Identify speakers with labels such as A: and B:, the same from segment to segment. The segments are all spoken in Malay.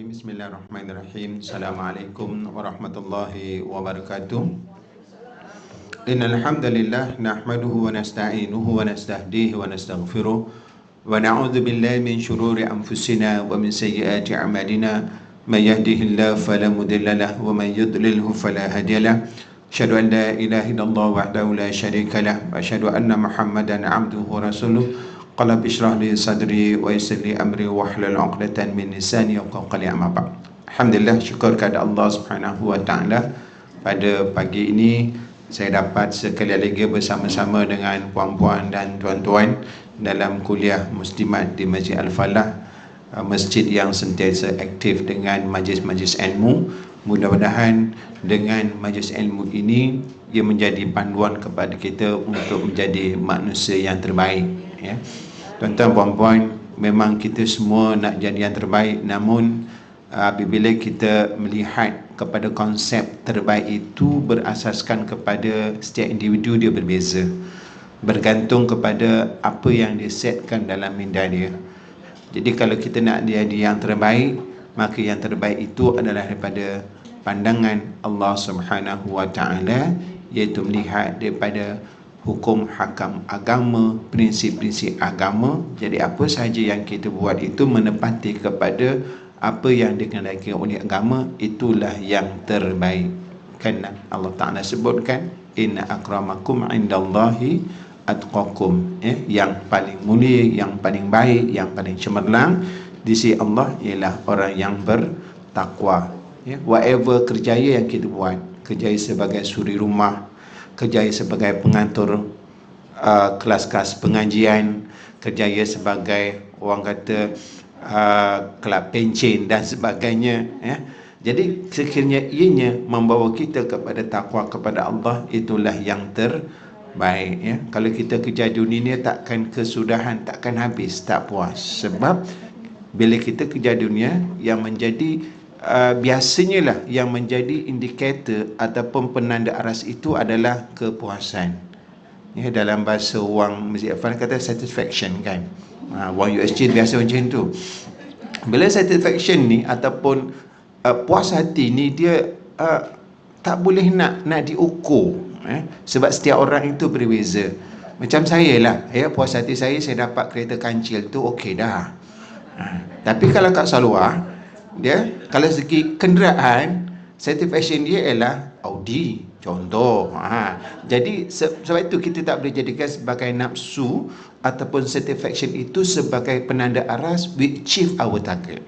A: Rajim. Bismillahirrahmanirrahim. Assalamualaikum warahmatullahi wabarakatuh. Innal hamdalillah nahmaduhu wa nasta'inuhu wa nastahdihi wa nastaghfiruh wa na'udzu billahi min shururi anfusina wa min sayyiati a'malina may yahdihillahu fala mudilla lahu wa may yudlilhu fala hadiya lahu. Asyhadu an la ilaha illallah wahdahu la syarika lahu wa asyhadu anna Muhammadan 'abduhu wa rasuluh. Qala bishrah li sadri wa yassir li amri wahlul 'uqdatan min lisani yafqahu qawli. Amma ba'd. Alhamdulillah, syukur kepada Allah Subhanahu wa taala, pada pagi ini saya dapat sekali lagi bersama-sama dengan puan-puan dan tuan-tuan dalam kuliah Muslimat di Masjid Al-Falah, masjid yang sentiasa aktif dengan majlis-majlis ilmu. Mudah-mudahan dengan majlis ilmu ini ia menjadi panduan kepada kita untuk menjadi manusia yang terbaik, ya. Tuan-tuan, puan-puan, memang kita semua nak jadi yang terbaik, namun apabila kita melihat kepada konsep terbaik itu berasaskan kepada setiap individu, dia berbeza, bergantung kepada apa yang disetkan dalam minda dia. Jadi kalau kita nak jadi yang terbaik, maka yang terbaik itu adalah daripada pandangan Allah Subhanahu wa taala, iaitu melihat daripada hukum hakam agama, prinsip-prinsip agama. Jadi apa sahaja yang kita buat itu menepati kepada apa yang dikehendaki oleh agama, itulah yang terbaik. Kan Allah Ta'ala sebutkan, inna akramakum indallahi atqakum, yang paling mulia, yang paling baik, yang paling cemerlang di sisi Allah ialah orang yang bertakwa. Whatever kerjaya yang kita buat, kerjaya sebagai suri rumah, kerjaya sebagai pengatur kelas-kelas pengajian, kerjaya sebagai orang kata kelab pencen dan sebagainya, ya. Jadi sekiranya ianya membawa kita kepada takwa kepada Allah, itulah yang terbaik, ya. Kalau kita kerja dunia takkan kesudahan, takkan habis, tak puas. Sebab bila kita kerja dunia, yang menjadi biasanya lah yang menjadi indikator ataupun penanda aras itu adalah kepuasan, ya. Dalam bahasa wang Masjid Al-Falah kata satisfaction, kan. Wang USG biasa macam tu. Bila satisfaction ni ataupun puas hati ni, dia tak boleh nak diukur, sebab setiap orang itu berbeza. Macam saya lah, ya, puas hati saya dapat kereta kancil tu okey dah. Tapi kalau kat Sarawak, dia kalau segi kenderaan, satisfaction dia ialah Audi contoh. Jadi sebab itu kita tak boleh jadikan sebagai nafsu ataupun satisfaction itu sebagai penanda aras we achieve our target,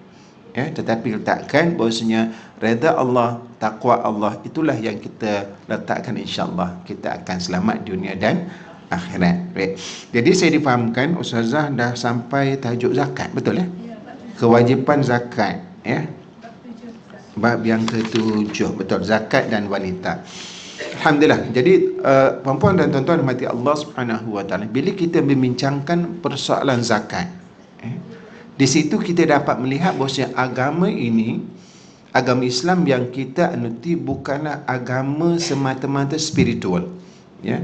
A: ya. Tetapi letakkan bahawasanya redha Allah, takwa Allah, itulah yang kita letakkan, insya-Allah kita akan selamat dunia dan akhirat. Baik. Jadi saya difahamkan Ustazah dah sampai tajuk zakat, betul, ya? Kewajipan zakat, ya. Bab yang ke-7, betul, zakat dan wanita. Alhamdulillah. Jadi puan-puan dan tuan-tuan rahmati Allah Subhanahu wa taala, bila kita membincangkan persoalan zakat, di situ kita dapat melihat bahawa agama ini, agama Islam yang kita anuti, bukanlah agama semata-mata spiritual, ya.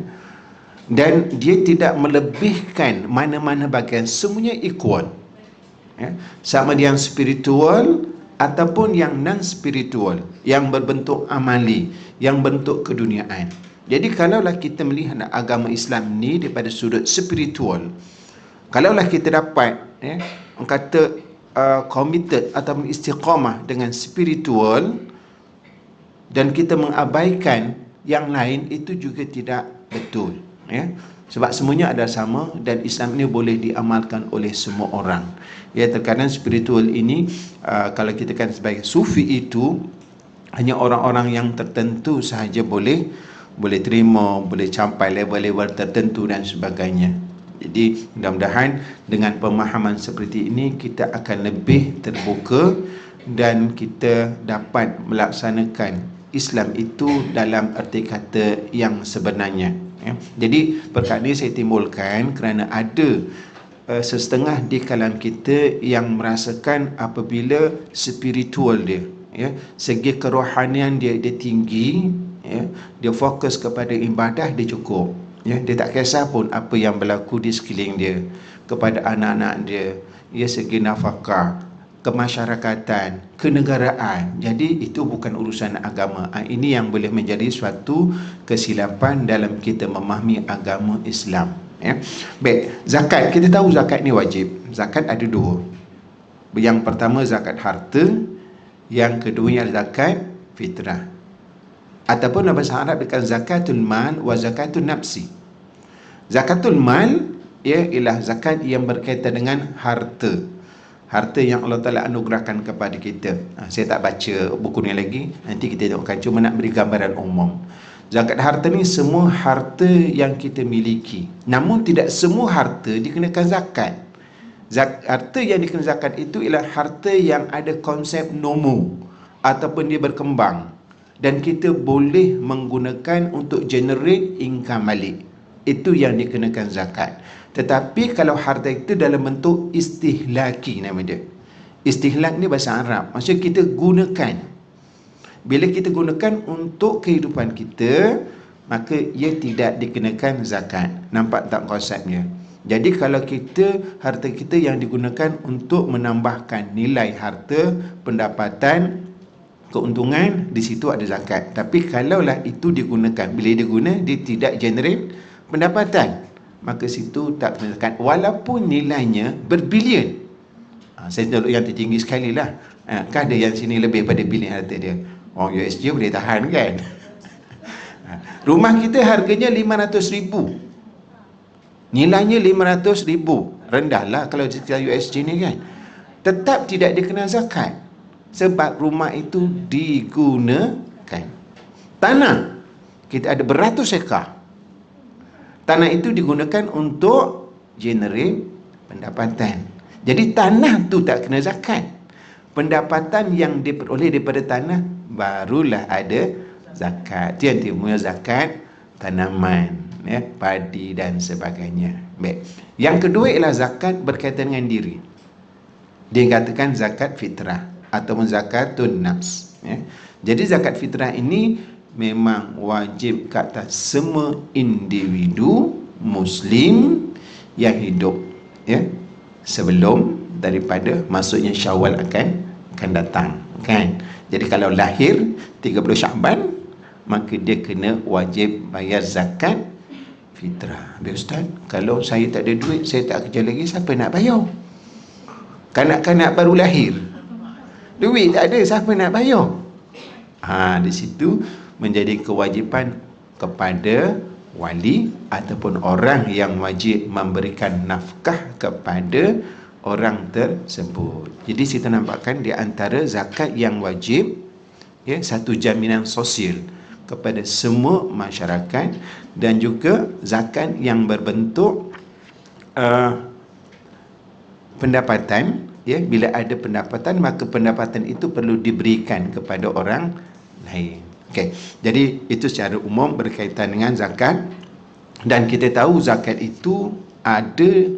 A: Dan dia tidak melebihkan mana-mana bahagian, semuanya equal, ya. Sama dia yang spiritual ataupun yang non-spiritual, yang berbentuk amali, yang bentuk keduniaan. Jadi kalaulah kita melihat agama Islam ni daripada sudut spiritual, kalaulah kita dapat, ya, kata committed atau istiqamah dengan spiritual, dan kita mengabaikan yang lain, itu juga tidak betul, ya. Sebab semuanya ada sama, dan Islam ini boleh diamalkan oleh semua orang. Ya, terkadang spiritual ini kalau kita kan sebagai sufi itu hanya orang-orang yang tertentu sahaja boleh terima, boleh capai level-level tertentu dan sebagainya. Jadi mudah-mudahan dengan pemahaman seperti ini kita akan lebih terbuka dan kita dapat melaksanakan Islam itu dalam erti kata yang sebenarnya, ya. Jadi perkara ini saya timbulkan kerana ada sesetengah di kalangan kita yang merasakan apabila spiritual dia, ya, segi kerohanian dia tinggi, ya, dia fokus kepada ibadah, dia cukup, ya. Dia tak kisah pun apa yang berlaku di sekeliling dia, kepada anak-anak dia, ya, segi nafkah, kemasyarakatan, kenegaraan. Jadi itu bukan urusan agama. Ini yang boleh menjadi suatu kesilapan dalam kita memahami agama Islam. Baik, zakat, kita tahu zakat ni wajib. Zakat ada dua. Yang pertama zakat harta, yang kedua zakat fitrah. Ataupun dalam bahasa Arab dengan zakatul mal wa zakatul nafsi. Zakatul mal ialah zakat yang berkaitan dengan harta. Harta yang Allah Ta'ala anugerahkan kepada kita. Saya tak baca buku ni lagi, nanti kita tengokkan, cuma nak beri gambaran umum. Zakat harta ni semua harta yang kita miliki. Namun tidak semua harta dikenakan zakat. Harta yang dikenakan zakat itu ialah harta yang ada konsep nomo ataupun dia berkembang dan kita boleh menggunakan untuk generate income balik. Itu yang dikenakan zakat. Tetapi kalau harta itu dalam bentuk istihlaki, nama dia. Istihlak ni bahasa Arab, maksudnya kita gunakan. Bila kita gunakan untuk kehidupan kita, maka ia tidak dikenakan zakat. Nampak tak konsepnya? Jadi kalau harta kita yang digunakan untuk menambahkan nilai harta, pendapatan, keuntungan, di situ ada zakat. Tapi kalaulah itu digunakan, bila dia guna, dia tidak generate pendapatan, maka situ tak kena zakat, walaupun nilainya berbilion. Saya tahu yang tertinggi sekali lah. Kan ada yang sini lebih pada bilion harta dia. Orang USG boleh tahan kan? Rumah kita harganya 500,000, nilainya 500,000, rendah lah kalau kita USG ni kan. Tetap tidak dikenal zakat, sebab rumah itu digunakan. Tanah, kita ada beratus ekar. Tanah itu digunakan untuk generate pendapatan. Jadi tanah tu tak kena zakat. Pendapatan yang diperoleh daripada tanah barulah ada zakat. Itu yang timur zakat tanaman, padi dan sebagainya. Baik. Yang kedua ialah zakat berkaitan dengan diri. Dia katakan zakat fitrah ataupun zakatun nafs. Jadi zakat fitrah ini memang wajib ke atas semua individu Muslim yang hidup sebelum daripada masuknya Syawal akan datang kan. Jadi kalau lahir 30 Syaban, maka dia kena wajib bayar zakat fitrah. Habis Ustaz, kalau saya tak ada duit, saya tak kerja lagi, siapa nak bayar? Kanak-kanak baru lahir, duit tak ada, siapa nak bayar? Di situ menjadi kewajipan kepada wali ataupun orang yang wajib memberikan nafkah kepada orang tersebut. Jadi kita nampakkan di antara zakat yang wajib, satu jaminan sosial kepada semua masyarakat, dan juga zakat yang berbentuk pendapatan. Bila ada pendapatan, maka pendapatan itu perlu diberikan kepada orang lain. Okey. Jadi itu secara umum berkaitan dengan zakat, dan kita tahu zakat itu ada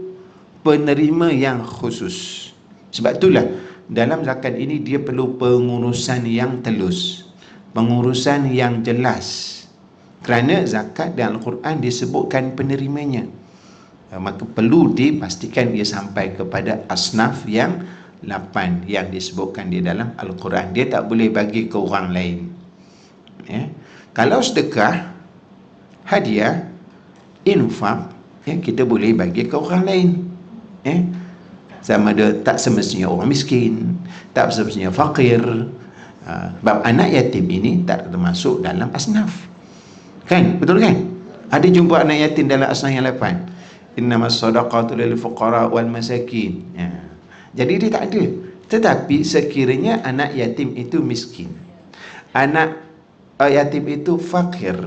A: penerima yang khusus. Sebab itulah dalam zakat ini dia perlu pengurusan yang telus, pengurusan yang jelas. Kerana zakat dalam Al-Quran disebutkan penerimanya, maka perlu dipastikan dia sampai kepada asnaf yang 8 yang disebutkan di dalam Al-Quran. Dia tak boleh bagi ke orang lain. Kalau sedekah, hadiah, infak, kita boleh bagi ke orang lain. Sama ada tak semestinya orang miskin, tak semestinya fakir. Sebab anak yatim ini tak termasuk dalam asnaf. Kan? Betul kan? Ada jumpa anak yatim dalam asnaf yang 8. Innamas sadaqatu lil fuqara wal masakin. Jadi dia tak ada. Tetapi sekiranya anak yatim itu miskin, anak yatim itu fakir,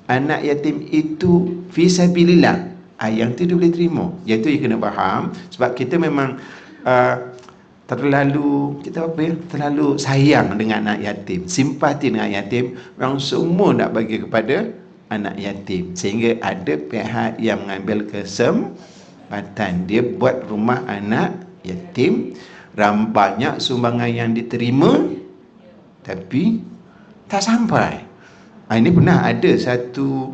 A: anak yatim itu fisabilillah, yang itu dia boleh terima. Yang itu yang kena faham. Sebab kita memang terlalu sayang dengan anak yatim, simpati dengan anak yatim. Memang semua nak bagi kepada anak yatim, sehingga ada pihak yang mengambil kesempatan, dia buat rumah anak yatim, banyak sumbangan yang diterima, tapi tak sampai. Ini pernah ada satu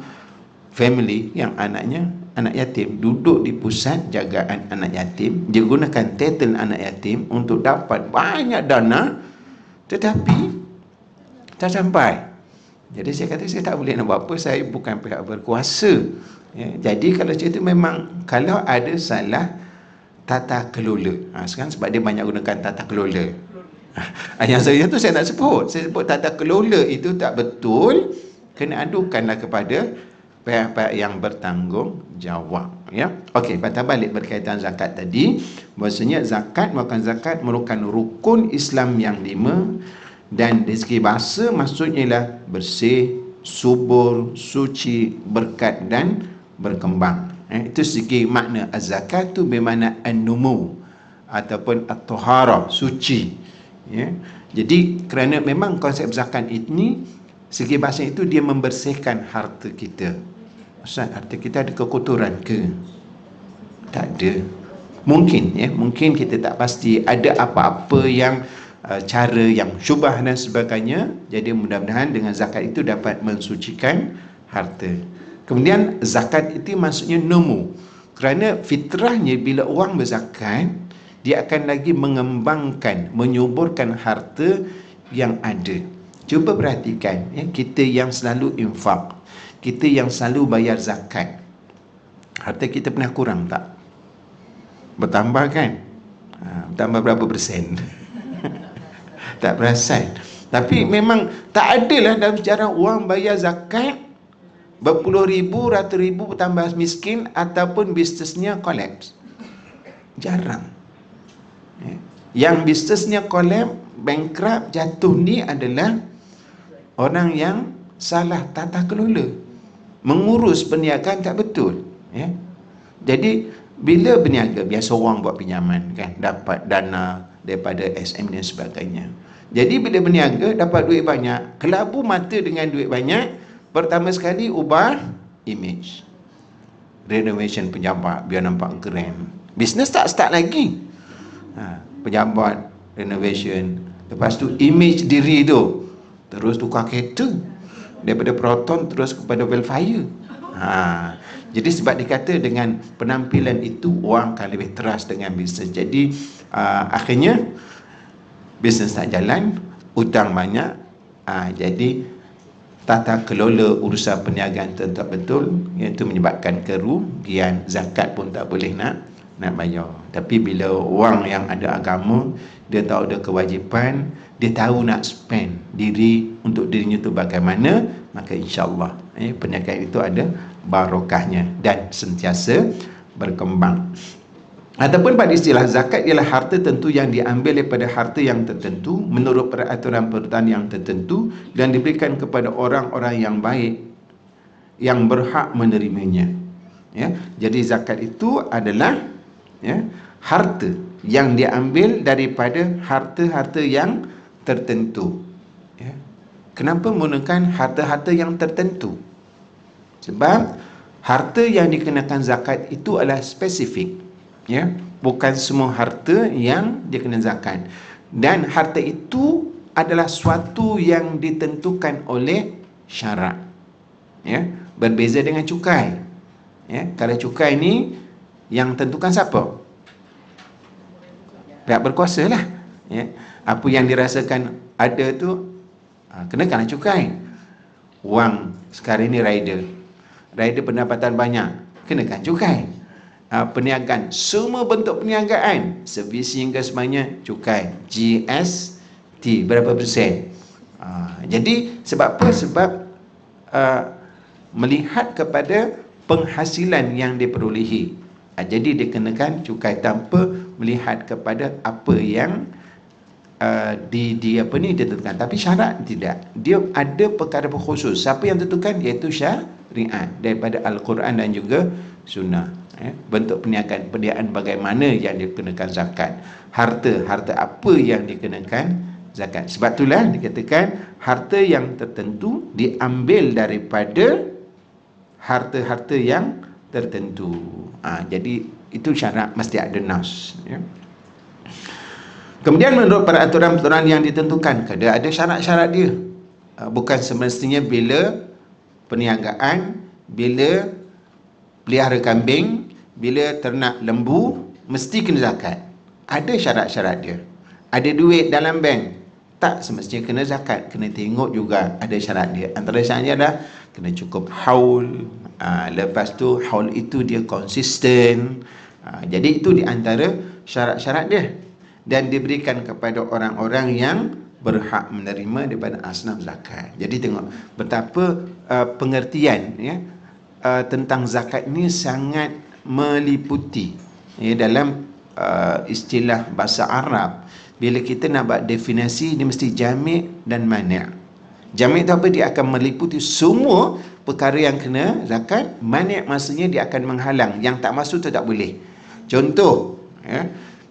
A: family yang anak anak yatim, duduk di pusat jagaan anak yatim, dia gunakan title anak yatim untuk dapat banyak dana, tetapi tak sampai. Jadi saya kata saya tak boleh nak buat apa, saya bukan pihak berkuasa. Jadi kalau macam itu memang kalau ada salah tata kelola. Sekarang sebab dia banyak gunakan tata kelola. Yang saya tu saya nak sebut. Saya sebut tata kelola itu tak betul, kena adukanlah kepada pihak-pihak yang bertanggungjawab. Okey, patah balik berkaitan zakat tadi, bahasanya zakat merupakan rukun Islam yang 5, dan dari segi bahasa maksudnya ialah bersih, subur, suci, berkat dan berkembang. Itu segi makna az-zakat tu bermakna an-numu ataupun at-taharah, suci. Jadi kerana memang konsep zakat ini segi bahasa itu dia membersihkan harta kita. Ustaz, harta kita ada kekotoran ke? Tak ada. Mungkin mungkin kita tak pasti ada apa-apa yang cara yang syubah dan sebagainya. Jadi mudah-mudahan dengan zakat itu dapat mensucikan harta. Kemudian zakat itu maksudnya nemu, kerana fitrahnya bila orang berzakat, dia akan lagi mengembangkan, menyuburkan harta yang ada. Cuba perhatikan, kita yang selalu infak, kita yang selalu bayar zakat, harta kita pernah kurang tak? Bertambah kan? Bertambah berapa persen? Tak perasan. Tapi memang tak adalah dalam sejarah orang bayar zakat berpuluh ribu, ratus ribu bertambah miskin ataupun bisnesnya kolaps. Jarang. Yang bisnesnya kolaps, bankrupt, jatuh ni adalah orang yang salah tata kelola, mengurus perniagaan tak betul. Jadi bila berniaga, biasa orang buat pinjaman kan, dapat dana daripada SM dan sebagainya. Jadi bila berniaga dapat duit banyak, kelabu mata dengan duit banyak, pertama sekali ubah image, renovation pejabat biar nampak keren. Bisnes tak start lagi, pejabat, renovation, lepas tu image diri tu, terus tukar kereta daripada Proton terus kepada Velfire. Jadi sebab dikata dengan penampilan itu orang akan lebih trust dengan bisnes. Jadi akhirnya bisnes tak jalan, hutang banyak. Jadi tata kelola urusan perniagaan tak betul, iaitu menyebabkan kerugian. Zakat pun tak boleh nak bayar. Tapi bila orang yang ada agama, dia tahu ada kewajipan, dia tahu nak spend diri untuk dirinya tu bagaimana, maka insya-Allah perniagaan itu ada barokahnya dan sentiasa berkembang. Ataupun pada istilah zakat ialah harta tentu yang diambil daripada harta yang tertentu menurut peraturan-peraturan yang tertentu dan diberikan kepada orang-orang yang baik yang berhak menerimanya. Jadi zakat itu adalah harta yang diambil daripada harta-harta yang tertentu. Kenapa menggunakan harta-harta yang tertentu? Sebab harta yang dikenakan zakat itu adalah spesifik. Bukan semua harta yang dikena zakat. Dan harta itu adalah suatu yang ditentukan oleh syarak. Berbeza dengan cukai. Kalau cukai ni yang tentukan siapa? Pihak berkuasa lah. Apa yang dirasakan ada tu kenakanlah cukai. Wang sekarang ni rider pendapatan banyak, kenakan cukai. Perniagaan, semua bentuk perniagaan, servicing ke semuanya cukai, GST berapa persen. Jadi sebab apa? Sebab melihat kepada penghasilan yang diperolehi. Jadi dikenakan cukai tanpa melihat kepada apa yang ditentukan. Tapi syarat tidak. Dia ada perkara khusus. Siapa yang tentukan? Iaitu syariat daripada Al-Quran dan juga Sunnah. Bentuk perniagaan bagaimana yang dikenakan zakat, harta apa yang dikenakan zakat. Sebab itulah dikatakan harta yang tertentu diambil daripada harta-harta yang tertentu. Jadi itu syarat, mesti ada nas. Kemudian menurut peraturan-peraturan yang ditentukan, ada syarat-syarat dia. Bukan semestinya bila perniagaan, bila pelihara kambing, bila ternak lembu, mesti kena zakat. Ada syarat-syarat dia. Ada duit dalam bank, tak semestinya kena zakat. Kena tengok juga ada syarat dia. Antara syaratnya adalah kena cukup haul. Lepas tu haul itu dia konsisten. Jadi itu di antara syarat-syarat dia. Dan diberikan kepada orang-orang yang berhak menerima daripada asnaf zakat. Jadi tengok betapa pengertian tentang zakat ni sangat meliputi dalam istilah bahasa Arab. Bila kita nak buat definisi, dia mesti jami' dan mani'. Jami' tu apa? Dia akan meliputi semua perkara yang kena zakat. Mani' maksudnya dia akan menghalang, yang tak masuk tu tak boleh. Contoh,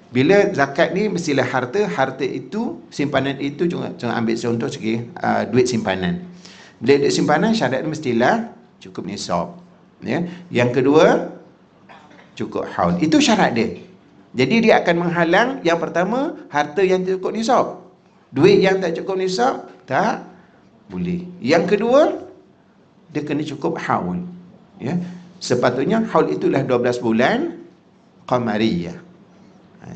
A: bila zakat ni mestilah harta itu, simpanan itu, jangan ambil contoh sikit, duit simpanan. Bila duit simpanan, syarat mestilah cukup nisab. Yang kedua, cukup haul. Itu syarat dia. Jadi dia akan menghalang, yang pertama, harta yang cukup nisab. Duit yang tak cukup nisab, tak boleh. Yang kedua, dia kena cukup haul. Sepatutnya haul itulah 12 bulan qamariyah.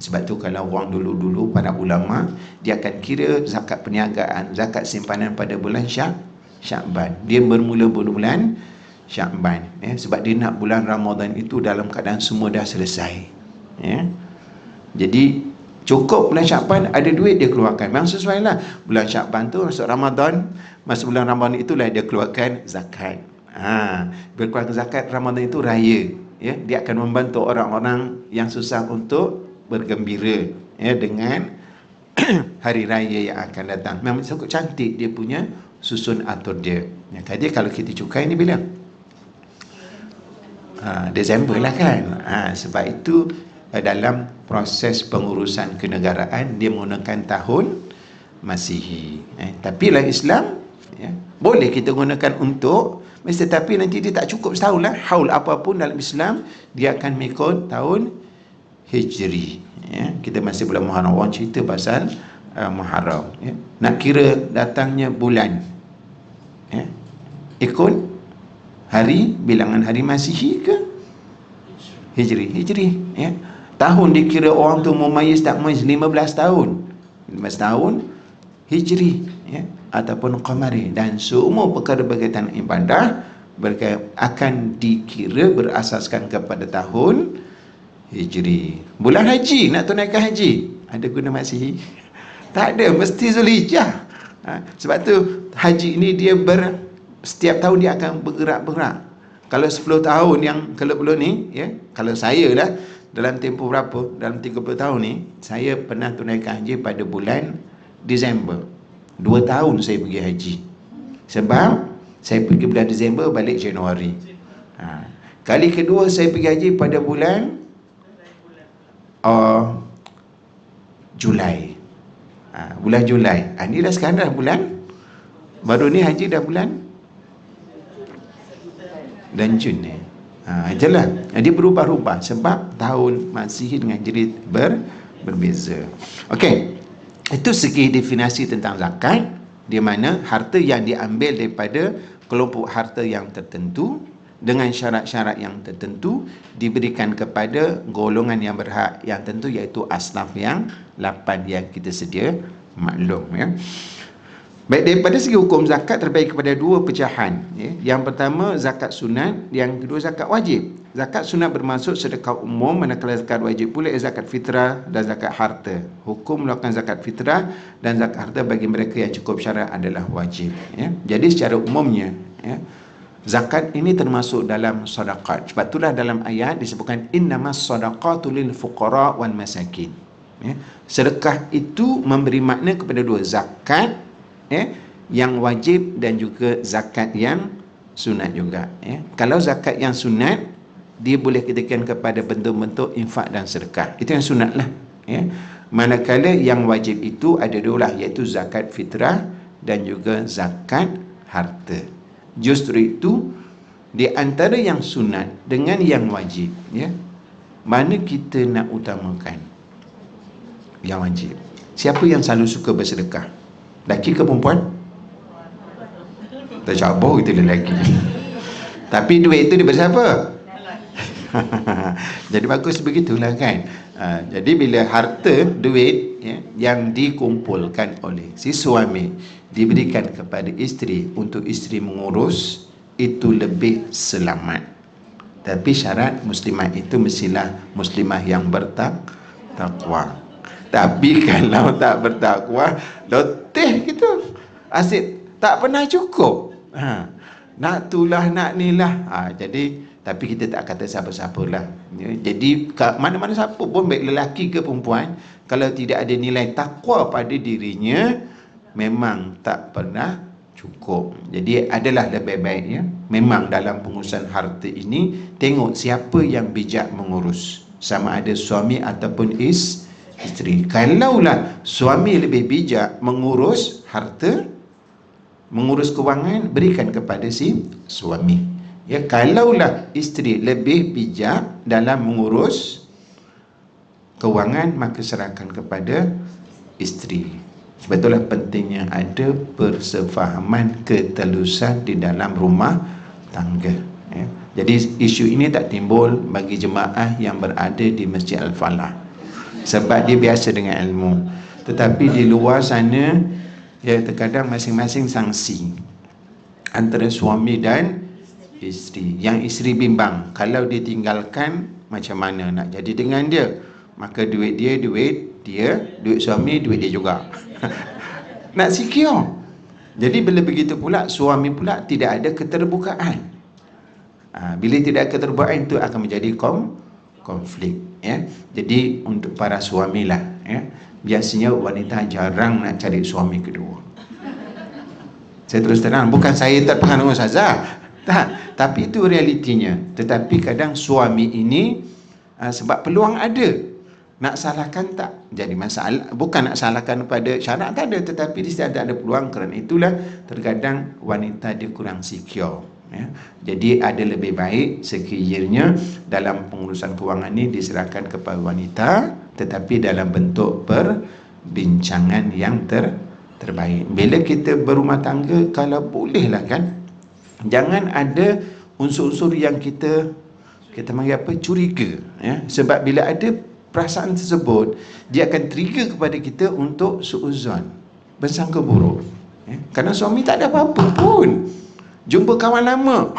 A: Sebab tu kalau orang dulu-dulu, para ulama, dia akan kira zakat perniagaan, zakat simpanan pada bulan Syakban. Dia bermula bulan Syakban. Sebab dia nak bulan Ramadan itu dalam keadaan semua dah selesai. Jadi cukup bulan Syakban, ada duit dia keluarkan. Memang sesuai lah. Bulan Syakban tu masuk Ramadan, masa bulan Ramadan itulah dia keluarkan zakat. Bila keluarkan zakat, Ramadan itu raya. Dia akan membantu orang-orang yang susah untuk bergembira dengan hari raya yang akan datang. Memang cukup cantik dia punya susun atur dia. Jadi kalau kita cukai ni bila? Disember lah kan. Sebab itu dalam proses pengurusan kenegaraan dia menggunakan tahun Masihi. Tapi dalam Islam boleh kita gunakan untuk mesti, tapi nanti dia tak cukup setahun lah. Haul apapun dalam Islam dia akan mengikut tahun Hijri. Kita masih bulan Muharram. Orang cerita pasal Muharram. Nak kira datangnya bulan, ikut hari, bilangan hari Masihi ke Hijri? Tahun dikira orang tu memayis tak memayis 15 tahun. 15 tahun Hijri ataupun Qamari. Dan semua perkara berkaitan ibadah akan dikira berasaskan kepada tahun Hijri. Bulan haji, nak tunaikan haji, ada guna Masihi? Tak ada, mesti Zulhijjah. Sebab tu haji ini dia setiap tahun dia akan bergerak-gerak. Kalau 10 tahun yang kelak-belak ni, kalau saya lah dalam tempoh berapa, dalam 30 tahun ni, saya pernah tunaikan haji pada bulan Disember. 2 tahun saya pergi haji. Sebab saya pergi bulan Disember, balik Januari. Kali kedua saya pergi haji pada bulan Julai. Bulan Julai. Ini dah sekarang dah bulan, baru ni haji dah bulan dan Jun ni. Itulah. Dia berubah-ubah sebab tahun Masihi dengan Hijri berbeza. Okey. Itu segi definisi tentang zakat, di mana harta yang diambil daripada kelompok harta yang tertentu dengan syarat-syarat yang tertentu diberikan kepada golongan yang berhak yang tentu, iaitu asnaf yang 8 yang kita sedia maklum. Baik, daripada segi hukum zakat terbagi kepada 2 pecahan. Yang pertama zakat sunat, yang kedua zakat wajib. Zakat sunat bermaksud sedekah umum, manakala zakat wajib pula zakat fitrah dan zakat harta. Hukum melakukan zakat fitrah dan zakat harta bagi mereka yang cukup syarat adalah wajib. Jadi secara umumnya zakat ini termasuk dalam sedekah. Sebab itulah dalam ayat disebutkan innamas sadaqatu lil fuqara wal masakin. Sedekah itu memberi makna kepada 2, zakat yang wajib dan juga zakat yang sunat juga. Kalau zakat yang sunat, dia boleh dikatakan kepada bentuk-bentuk infak dan sedekah. Itu yang sunat lah. Manakala yang wajib itu ada 2 lah, iaitu zakat fitrah dan juga zakat harta. Justru itu di antara yang sunat dengan yang wajib, mana kita nak utamakan? Yang wajib. Siapa yang selalu suka bersedekah? Lelaki ke perempuan? Tak cabar kita lelaki. Tapi duit itu daripada siapa? Jadi bagus begitulah kan. Jadi bila harta, duit yang dikumpulkan oleh si suami diberikan kepada isteri untuk isteri mengurus, itu lebih selamat. Tapi syarat muslimah itu mestilah muslimah yang bertakwa. Tapi kalau tak bertakwa, loteh gitu, asyik tak pernah cukup. Nak tulah, nak nilah. Jadi tapi kita tak kata siapa-siapalah. Jadi mana-mana siapa pun, baik lelaki ke perempuan, kalau tidak ada nilai takwa pada dirinya, memang tak pernah cukup. Jadi adalah lebih baiknya memang dalam pengurusan harta ini, tengok siapa yang bijak mengurus, sama ada suami ataupun isteri. Kalaulah suami lebih bijak mengurus harta, mengurus kewangan, berikan kepada si suami. Ya, kalaulah isteri lebih bijak dalam mengurus kewangan, maka serahkan kepada isteri. Sebab itulah pentingnya ada persefahaman ketelusan di dalam rumah tangga. Ya. Jadi isu ini tak timbul bagi jemaah yang berada di Masjid Al-Falah, sebab dia biasa dengan ilmu. Tetapi di luar sana, ya, terkadang masing-masing sangsi antara suami dan isteri. Yang isteri bimbang, kalau ditinggalkan macam mana nak jadi dengan dia. Maka duit dia, duit suami, duit dia juga. Nak secure. Jadi bila begitu pula, suami pula tidak ada keterbukaan. Bila tidak ada keterbukaan, itu akan menjadi konflik. Ya. Jadi untuk para suamilah, ya, biasanya wanita jarang nak cari suami kedua. Saya terus terang, bukan saya tak faham dengan Ustazah, tak, tapi itu realitinya. Tetapi kadang suami ini sebab peluang ada, nak salahkan tak jadi masalah. Bukan nak salahkan pada syarat, tak ada, tetapi dia tidak ada peluang. Kerana itulah terkadang wanita dia kurang secure. Ya. Jadi ada lebih baik sekiranya dalam pengurusan kewangan ini diserahkan kepada wanita, tetapi dalam bentuk perbincangan yang terbaik. Bila kita berumah tangga, kalau bolehlah kan, jangan ada unsur-unsur yang kita panggil apa, curiga. Ya. Sebab bila ada perasaan tersebut, dia akan trigger kepada kita untuk suuzon, bersangka buruk. Ya. Kerana suami tak ada apa-apa pun, jumpa kawan lama.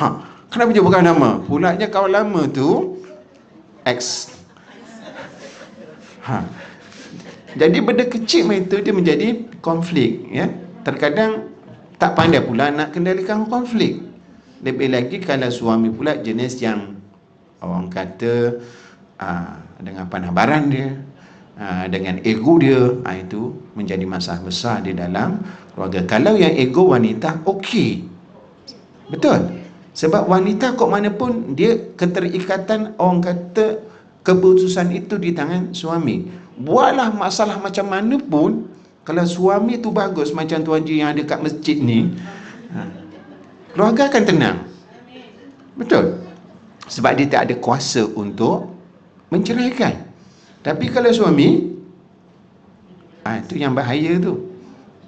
A: Kenapa jumpa kawan lama? Pulaknya kawan lama tu X. Jadi benda kecil itu dia menjadi konflik. Ya. Terkadang tak pandai pula nak kendalikan konflik. Lebih lagi kalau suami pula jenis yang orang kata dengan panah baran dia, dengan ego dia, itu menjadi masalah besar di dalam keluarga. Kalau yang ego wanita, okey, betul. Sebab wanita kok mana pun dia keterikatan, orang kata keputusan itu di tangan suami. Buatlah masalah macam mana pun, kalau suami tu bagus macam Tuan Ji yang ada kat masjid ni, keluarga akan tenang. Betul. Sebab dia tak ada kuasa untuk menceraikan. Tapi kalau suami, itu yang bahaya tu.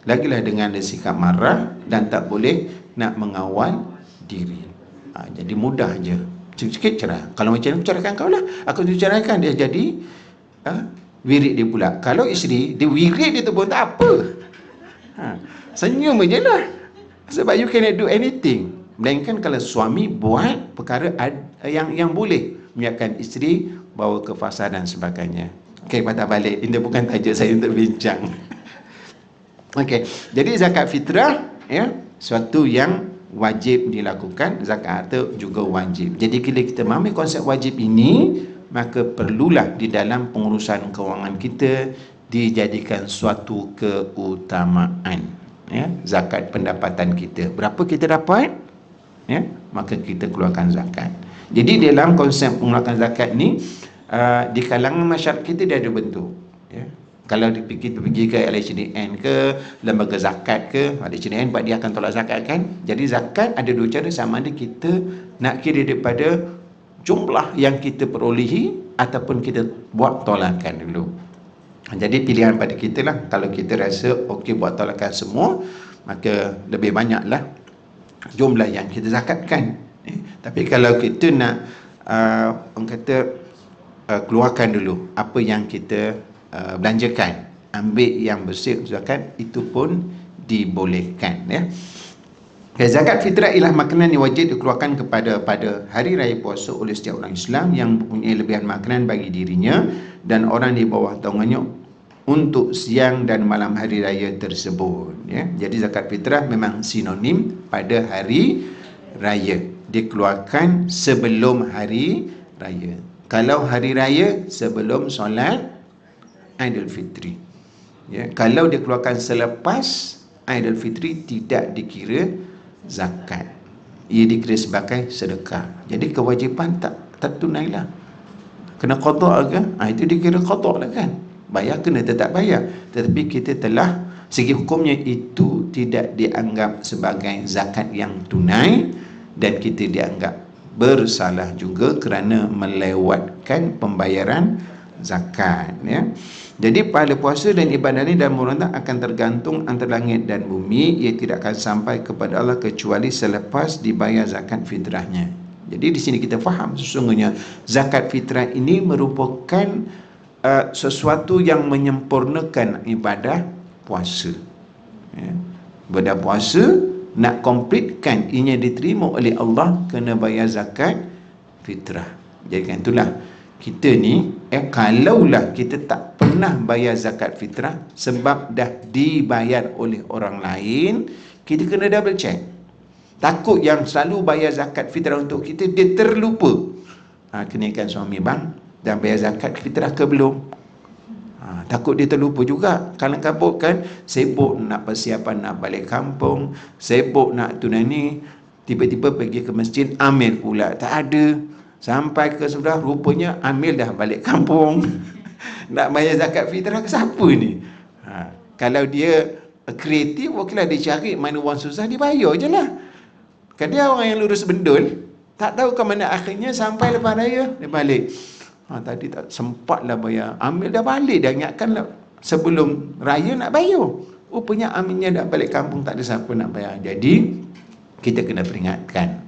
A: Lagilah dengan ada sikap marah dan tak boleh nak mengawal diri. Jadi mudah je, sikit-sikit cerai. Kalau macam ni, ceraikan kau lah, aku ceraikan. Dia jadi wirid dia pula. Kalau isteri, dia wirid dia tu pun tak apa, senyum je lah. Sebab you cannot do anything. Melainkan kalau suami buat perkara yang boleh menyebabkan isteri bawa ke fasa dan sebagainya. Okey, patah balik. Ini bukan tajuk saya untuk bincang. Okey, jadi zakat fitrah, ya, suatu yang wajib dilakukan. Zakat harta juga wajib. Jadi bila kita memahami konsep wajib ini, maka perlulah di dalam pengurusan kewangan kita dijadikan suatu keutamaan. Ya, zakat pendapatan kita. Berapa kita dapat, ya, maka kita keluarkan zakat. Jadi dalam konsep pengeluaran zakat ni, di kalangan masyarakat kita dia ada bentuk. Ya. Kalau kita pergi ke LHDN ke, lembaga zakat ke, LHDN buat dia akan tolak zakat kan. Jadi zakat ada dua cara, sama ada kita nak kira daripada jumlah yang kita perolehi ataupun kita buat tolakan dulu. Jadi pilihan pada kita lah. Kalau kita rasa okey buat tolakan semua, maka lebih banyaklah jumlah yang kita zakatkan. Tapi kalau kita nak orang kata keluarkan dulu apa yang kita belanjakan, ambil yang bersih zakat, itu pun dibolehkan, ya. Zakat fitrah ialah makanan yang wajib dikeluarkan pada hari raya puasa oleh setiap orang Islam yang mempunyai lebihan makanan bagi dirinya dan orang di bawah tanggungannya untuk siang dan malam hari raya tersebut, ya. Jadi zakat fitrah memang sinonim pada hari raya, dikeluarkan sebelum hari raya. Kalau hari raya, sebelum solat Aidilfitri, ya. Kalau dikeluarkan selepas Aidilfitri, tidak dikira zakat, ia dikira sebagai sedekah. Jadi kewajipan tak tunailah, kena qada ke? Itu dikira qada lah kan, bayar kena tetap bayar, tetapi kita telah segi hukumnya itu tidak dianggap sebagai zakat yang tunai dan kita dianggap bersalah juga kerana melewatkan pembayaran zakat, ya. Jadi pahala puasa dan ibadah ini dan murontak akan tergantung antara langit dan bumi. Ia tidak akan sampai kepada Allah kecuali selepas dibayar zakat fitrahnya. Jadi di sini kita faham sesungguhnya zakat fitrah ini merupakan sesuatu yang menyempurnakan ibadah puasa, ya. Ibadah puasa nak komplitkan ianya diterima oleh Allah, kena bayar zakat fitrah. Jadi kan itulah kita ni, kalaulah kita tak pernah bayar zakat fitrah sebab dah dibayar oleh orang lain, kita kena double check. Takut yang selalu bayar zakat fitrah untuk kita, dia terlupa. Kenaikan suami bang, dah bayar zakat fitrah ke belum? Takut dia terlupa juga. Kalau kabut kan, sibuk nak persiapan nak balik kampung, sibuk nak tunai ni, tiba-tiba pergi ke masjid, amil pula tak ada. Sampai ke sebelah, rupanya amil dah balik kampung. Nak bayar zakat fitrah ke siapa ni? Kalau dia kreatif, okeylah, dia cari mana wang susah, dia bayar je lah. Kan dia orang yang lurus bendul, tak tahu ke mana akhirnya sampai lepas raya, dia balik. Tadi tak sempatlah bayar, amil dah balik, dah ingatkan sebelum raya nak bayar. Rupanya amilnya dah balik kampung, tak ada siapa nak bayar. Jadi kita kena peringatkan,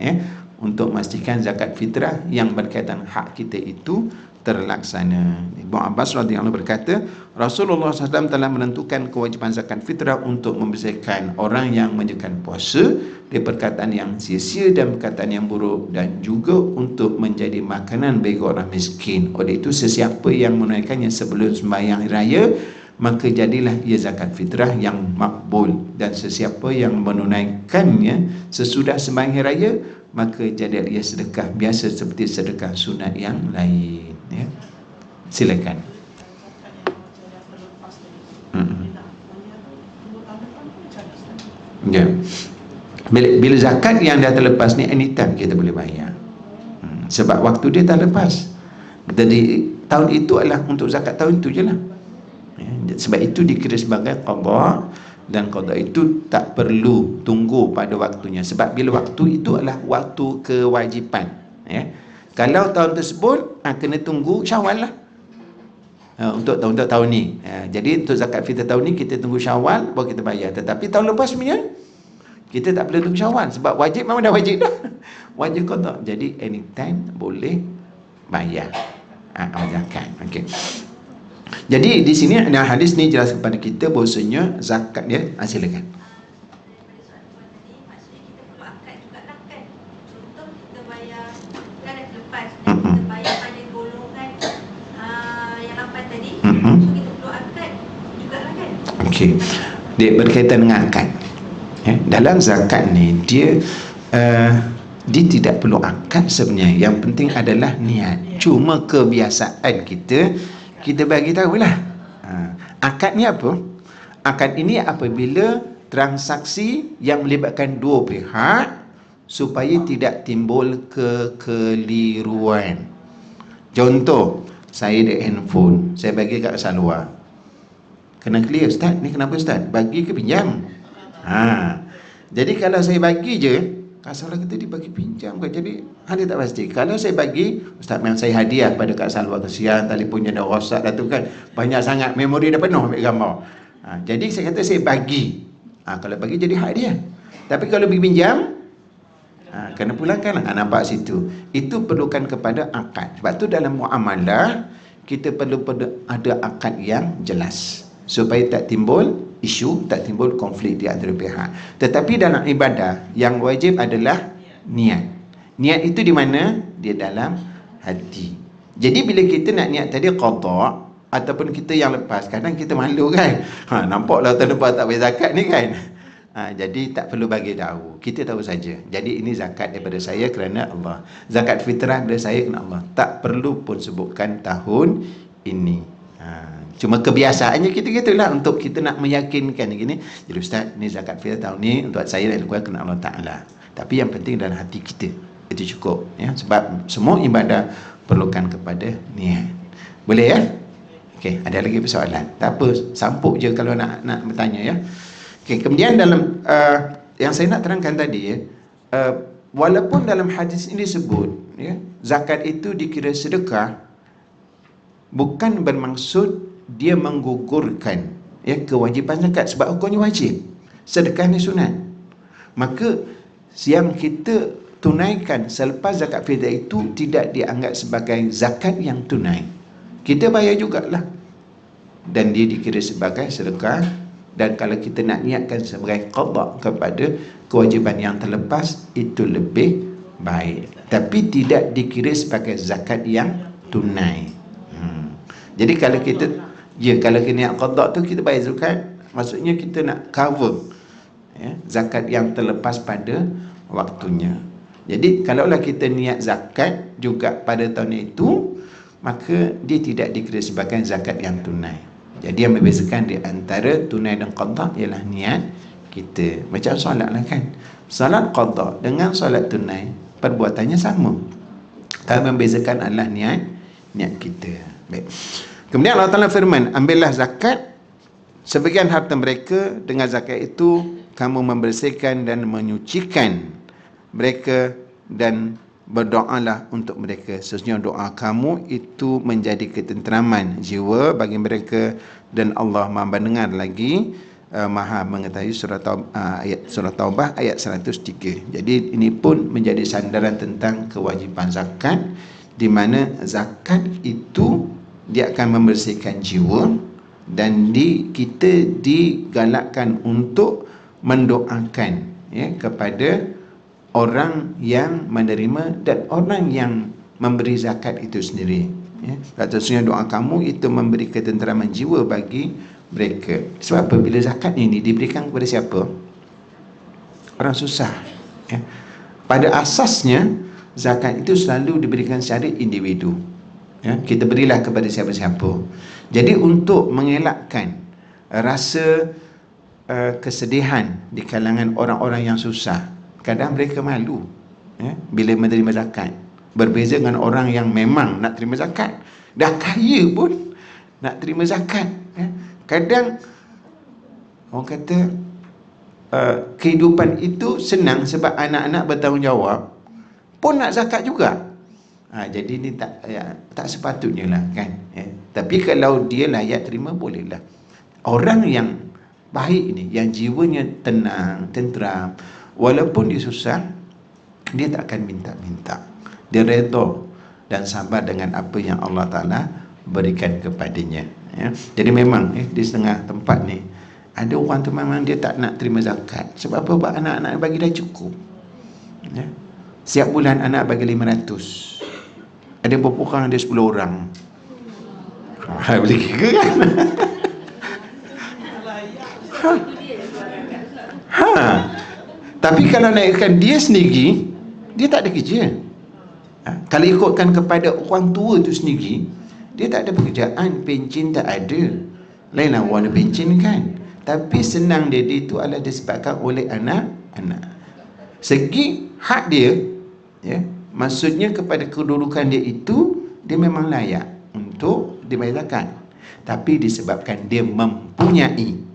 A: untuk memastikan zakat fitrah yang berkaitan hak kita itu terlaksana. Ibnu Abbas radhiyallahu anhu berkata, Rasulullah SAW telah menentukan kewajipan zakat fitrah untuk membersihkan orang yang menjalankan puasa dari perkataan yang sia-sia dan perkataan yang buruk, dan juga untuk menjadi makanan bagi orang miskin. Oleh itu, sesiapa yang menunaikannya sebelum sembahyang raya, maka jadilah ia zakat fitrah yang makbul, dan sesiapa yang menunaikannya sesudah sembahyang raya, maka jadilah ia sedekah biasa seperti sedekah sunat yang lain, ya. Silakan. Ya. Bila zakat yang dah terlepas ni, anytime kita boleh bayar, sebab waktu dia tak lepas. Jadi tahun itu adalah untuk zakat tahun itu je lah, ya. Sebab itu dikira sebagai qada, dan qada itu tak perlu tunggu pada waktunya, sebab bila waktu itu adalah waktu kewajipan, ya. Kalau tahun tersebut kena tunggu Syawal lah, untuk tahun ni. Jadi untuk zakat fitrah tahun ni kita tunggu Syawal baru kita bayar. Tetapi tahun lepas punya kita tak perlu tunggu Syawal, sebab wajib memang dah wajib dah. Wajib qada. Jadi anytime boleh bayar zakat. Okey. Jadi di sini ada hadis ni jelas kepada kita bahawasanya zakat dia, silakan. Okey. Dia berkaitan dengan akad. Dalam zakat ni dia tidak perlu akad sebenarnya. Yang penting adalah niat. Cuma kebiasaan kita bagi tahulah. Akad ni apa? Akad ini apabila transaksi yang melibatkan dua pihak supaya tidak timbul kekeliruan. Contoh, saya ada handphone, saya bagi kat Salwa. Kena clear, Ustaz, ni kenapa Ustaz? Bagi ke pinjam? Jadi kalau saya bagi je, Kak Salwa kita dibagi pinjam ke? Jadi ada tak pasti. Kalau saya bagi, Ustaz memang saya hadiah pada Kak Salwa, kesian telefonnya dah rosak dah tu kan, banyak sangat, memori dah penuh ambil gambar. Jadi saya kata saya bagi. Kalau bagi jadi hak dia. Tapi kalau bagi pinjam, Kena pulangkan lah. Nampak situ. Itu perlukan kepada akad. Sebab tu dalam muamalah kita perlu ada akad yang jelas supaya tak timbul isu, tak timbul konflik di antara pihak. Tetapi dalam ibadah yang wajib adalah niat. Niat itu di mana? Dia dalam hati. Jadi bila kita nak niat tadi qada ataupun kita yang lepas, kadang kita malu kan. Nampaklah tahun lepas tak bayar zakat ni kan. Jadi tak perlu bagi tahu. Kita tahu saja. Jadi ini zakat daripada saya kerana Allah. Zakat fitrah daripada saya kerana Allah. Tak perlu pun sebutkan tahun ini. Cuma kebiasaannya kita gitulah untuk kita nak meyakinkan gini. Jadi ustaz, ni zakat fitrah tahun ni untuk saya nak lakukan kerana Allah Taala. Tapi yang penting dalam hati kita. Itu cukup ya. Sebab semua ibadah perlukan kepada niat. Boleh ya? Okey, ada lagi persoalan? Tak apa, sampuk je kalau nak bertanya ya. Okay, kemudian dalam yang saya nak terangkan tadi ya, walaupun dalam hadis ini disebut ya, zakat itu dikira sedekah, bukan bermaksud dia menggugurkan ya kewajiban zakat, sebab hukumnya wajib. Sedekah ni sunat. Maka yang kita tunaikan selepas zakat fitrah itu tidak dianggap sebagai zakat yang tunai. Kita bayar jugalah. Dan dia dikira sebagai sedekah. Dan kalau kita nak niatkan sebagai qada kepada kewajiban yang terlepas, itu lebih baik. Tapi tidak dikira sebagai zakat yang tunai. Jadi kalau kita kalau kita niat qada tu kita bayar zakat, maksudnya kita nak cover ya, zakat yang terlepas pada waktunya. Jadi kalaulah kita niat zakat juga pada tahun itu, maka dia tidak dikira sebagai zakat yang tunai. Jadi yang membezakan di antara tunai dan qada ialah niat kita. Macam solat lah kan. Solat qada dengan solat tunai perbuatannya sama. Tapi membezakan adalah niat kita. Baik. Kemudian Allah Ta'ala firman, ambillah zakat sebagian harta mereka, dengan zakat itu kamu membersihkan dan menyucikan mereka dan berdoalah untuk mereka. Sesungguhnya doa kamu itu menjadi ketenteraman jiwa bagi mereka, dan Allah Maha mendengar lagi Maha mengetahui. Surah Taubah ayat 103. Jadi ini pun menjadi sandaran tentang kewajiban zakat, di mana zakat itu dia akan membersihkan jiwa, dan kita digalakkan untuk mendoakan ya kepada orang yang menerima dan orang yang memberi zakat itu sendiri ya. Sesungguhnya doa kamu itu memberi ketenteraman jiwa bagi mereka. Sebab apabila zakat ini diberikan kepada siapa? Orang susah ya. Pada asasnya zakat itu selalu diberikan secara individu ya. Kita berilah kepada siapa-siapa. Jadi untuk mengelakkan rasa kesedihan di kalangan orang-orang yang susah, kadang mereka malu ya, bila menerima zakat. Berbeza dengan orang yang memang nak terima zakat, dah kaya pun nak terima zakat ya. Kadang orang kata kehidupan itu senang sebab anak-anak bertanggungjawab pun nak zakat juga. Jadi ni tak sepatutnya lah kan ya. Tapi kalau dia layak terima, bolehlah. Orang yang baik ni, yang jiwanya tenang, tenteram, walaupun dia susah, dia tak akan minta-minta. Dia redha dan sabar dengan apa yang Allah Ta'ala berikan kepadanya ya. Jadi memang di setengah tempat ni ada orang tu memang dia tak nak terima zakat. Sebab apa? Sebab anak-anak bagi dah cukup ya. Setiap bulan anak bagi 500. Ada berapa orang? Ada 10 orang. Boleh kira kan? Tapi kalau naikkan dia sendiri, dia tak ada kerja. Kalau ikutkan kepada orang tua tu sendiri, dia tak ada pekerjaan, pencen tak ada. Lainlah orang ada pencen kan. Tapi senang dia itu adalah disebabkan oleh anak-anak. Segi hak dia ya, maksudnya kepada kedudukan dia itu, dia memang layak untuk dibayar zakat. Tapi disebabkan dia mempunyai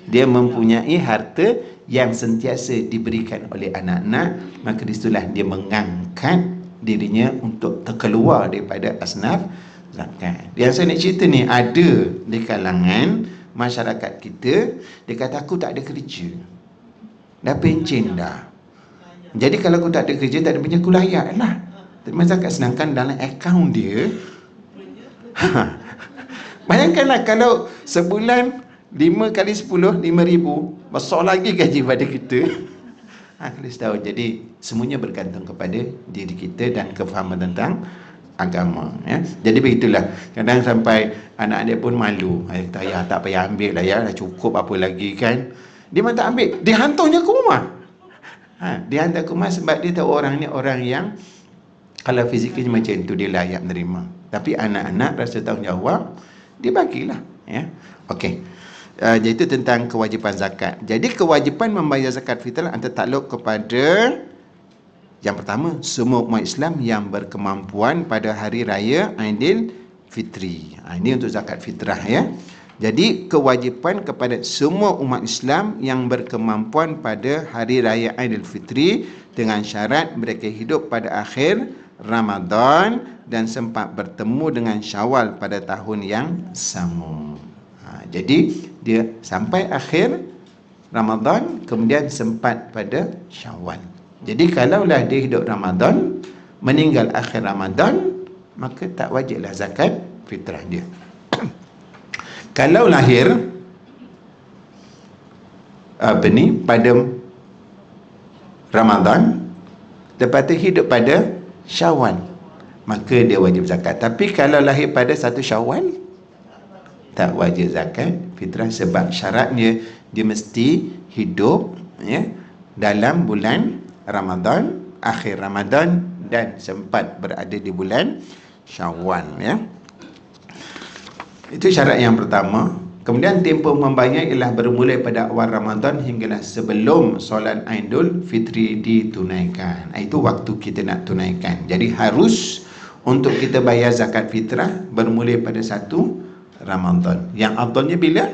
A: dia mempunyai harta yang sentiasa diberikan oleh anak-anak, maka disitulah dia mengangkat dirinya untuk terkeluar daripada asnaf zakat. Yang saya nak cerita ni, ada di kalangan masyarakat kita, dia kata aku tak ada kerja, dah pencen dah, Jadi kalau aku tak ada kerja, tak ada punya, aku layak lah terima zakat. Sedangkan dalam akaun dia bayangkanlah kalau sebulan 5 kali 10, 5,000, besar lagi gaji pada kita. Kalau tahu, jadi semuanya bergantung kepada diri kita dan kefahaman tentang agama, ya. Jadi begitulah, kadang sampai anak dia pun malu, kata ya tak payah ambil lah ya, dah cukup apa lagi kan. Dia memang tak ambil, dia hantarnya ke rumah. Dia hantar ke rumah sebab dia tahu orang ni orang yang kalau fizikalnya macam tu dia layak menerima. Tapi anak-anak rasa tanggungjawab, dia bagilah, ya. Okey. Jadi itu tentang kewajipan zakat. Jadi kewajipan membayar zakat fitrah antara takluk kepada yang pertama, semua umat Islam yang berkemampuan pada hari raya Aidil Fitri. Ini untuk zakat fitrah, ya. Jadi kewajipan kepada semua umat Islam yang berkemampuan pada hari raya Aidil Fitri dengan syarat mereka hidup pada akhir Ramadan dan sempat bertemu dengan Syawal pada tahun yang sama. Jadi dia sampai akhir Ramadan kemudian sempat pada Syawal. Jadi kalaulah dia hidup Ramadan, meninggal akhir Ramadan, maka tak wajiblah zakat fitrah dia. Kalau lahir pada Ramadan, lepas tu hidup pada Syawal, maka dia wajib zakat. Tapi kalau lahir pada 1 Syawal, tak wajib zakat fitrah sebab syaratnya dia mesti hidup, ya, dalam bulan Ramadan, akhir Ramadan dan sempat berada di bulan Syawal, ya. Itu syarat yang pertama. Kemudian tempoh membayar ialah bermula pada awal Ramadan hinggalah sebelum solat Aidul Fitri ditunaikan. Itu waktu kita nak tunaikan. Jadi harus untuk kita bayar zakat fitrah bermula pada 1 Ramadan. Yang afdalnya bila?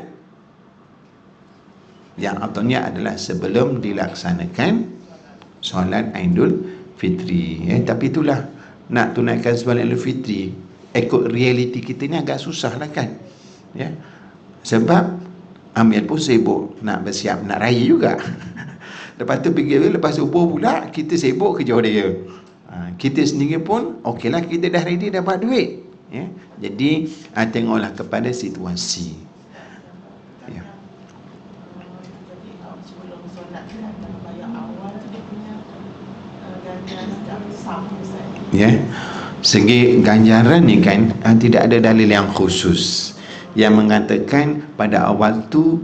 A: Yang afdalnya adalah sebelum dilaksanakan solat Aidul Fitri, ya. Tapi itulah, nak tunaikan solat Aidul Fitri ikut realiti kita ni agak susah lah kan, ya. Sebab Amir pun sibuk nak bersiap nak raya juga. Lepas tu pergi, lepas subuh pula kita sibuk kerja dia. Kita sendiri pun okeylah, kita dah ready, dapat duit, ya. Jadi tengoklah kepada situasi, ya. Ya, segi ganjaran ni kan tidak ada dalil yang khusus yang mengatakan pada awal tu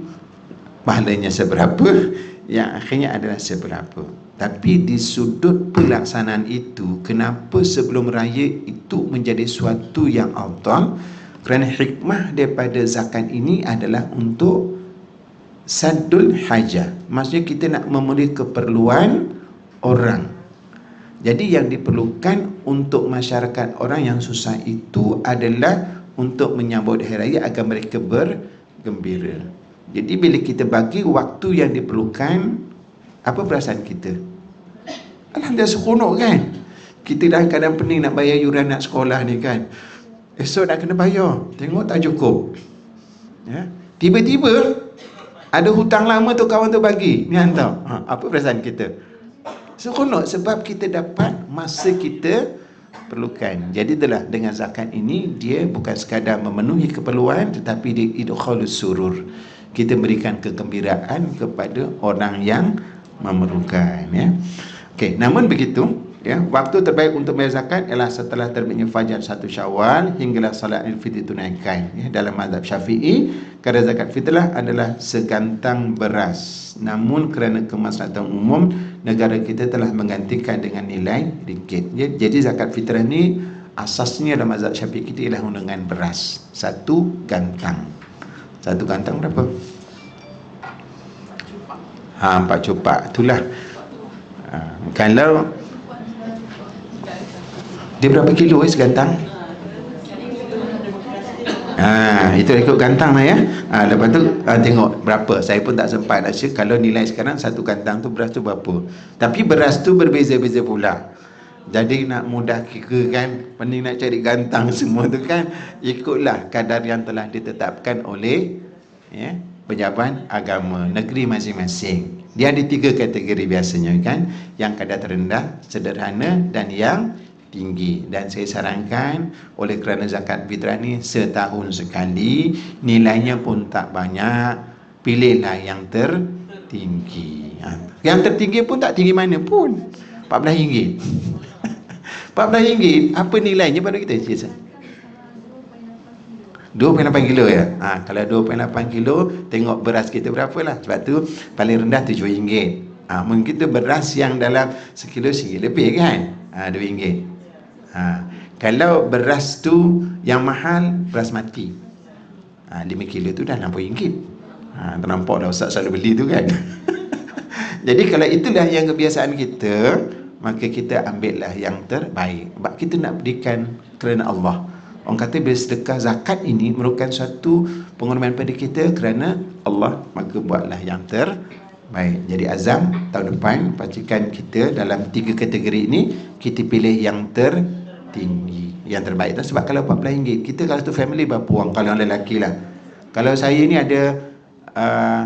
A: pahalanya seberapa, yang akhirnya adalah seberapa. Tapi di sudut pelaksanaan itu, kenapa sebelum raya itu menjadi suatu yang afdal? Kerana hikmah daripada zakat ini adalah untuk saddul hajah. Maksudnya kita nak memenuhi keperluan orang. Jadi yang diperlukan untuk masyarakat orang yang susah itu adalah untuk menyambut hari raya agar mereka bergembira. Jadi bila kita bagi waktu yang diperlukan, apa perasaan kita? Alhamdulillah, seronok kan? Kita dah kadang pening nak bayar yuran nak sekolah ni kan, esok nak kena bayar, tengok tak cukup, ya. Tiba-tiba ada hutang lama tu kawan tu bagi, ni hantar, apa perasaan kita? Seronok sebab kita dapat masa kita perlukan. Jadi itulah dengan zakat ini, dia bukan sekadar memenuhi keperluan, tetapi dia idkhalus surur, kita berikan kegembiraan kepada orang yang memerlukan, ya. Okey, namun begitu, ya, waktu terbaik untuk bayar zakat ialah setelah terbitnya fajar 1 Syawal hinggalah salat Aidilfitri ditunaikan, ya. Dalam mazhab Syafi'i, kadar zakat fitrah adalah segantang beras. Namun kerana kemaslahatan umum, negara kita telah menggantikan dengan nilai ringgit, ya. Jadi zakat fitrah ni asasnya dalam mazhab Syafi'i kita ialah dengan beras 1 gantang. 1 gantang berapa? 4 cupak. Itulah. Kalau dia berapa kilo segantang? Itu ikut gantang lah, ya. Lepas tu tengok berapa. Saya pun tak sempat nak cek kalau nilai sekarang 1 gantang tu beras tu berapa. Tapi beras tu berbeza-beza pula. Jadi nak mudah kira kan, pening nak cari gantang semua tu kan, ikutlah kadar yang telah ditetapkan oleh, ya, pejabat agama negeri masing-masing. Dia ada 3 kategori biasanya kan. Yang kadar terendah, sederhana dan yang tinggi. Dan saya sarankan oleh kerana zakat fitrah ni setahun sekali, nilainya pun tak banyak, pilihlah yang tertinggi. Yang tertinggi pun tak tinggi mana pun, RM14. RM14, apa nilainya pada kita? 2,8 kilo ya. Kalau 2,8 kilo, tengok beras kita berapa lah. Sebab tu paling rendah RM7. Mungkin tu beras yang dalam sekilo RM1 lebih kan, RM2. Kalau beras tu yang mahal, beras mati, 5 kilo tu dah RM60. Ternampak dah Ustaz selalu beli tu kan. Jadi kalau itulah yang kebiasaan kita, maka kita ambillah yang terbaik. Sebab kita nak berikan kerana Allah. Orang kata bila sedekah zakat ini merupakan suatu pengorbanan pada kita kerana Allah, maka buatlah yang terbaik. Jadi azam tahun depan pastikan kita dalam 3 kategori ini kita pilih yang tertinggi, yang terbaik. Sebab kalau RM14, kita kalau satu family berapa orang? Kalau yang lelaki lah. Kalau saya ni ada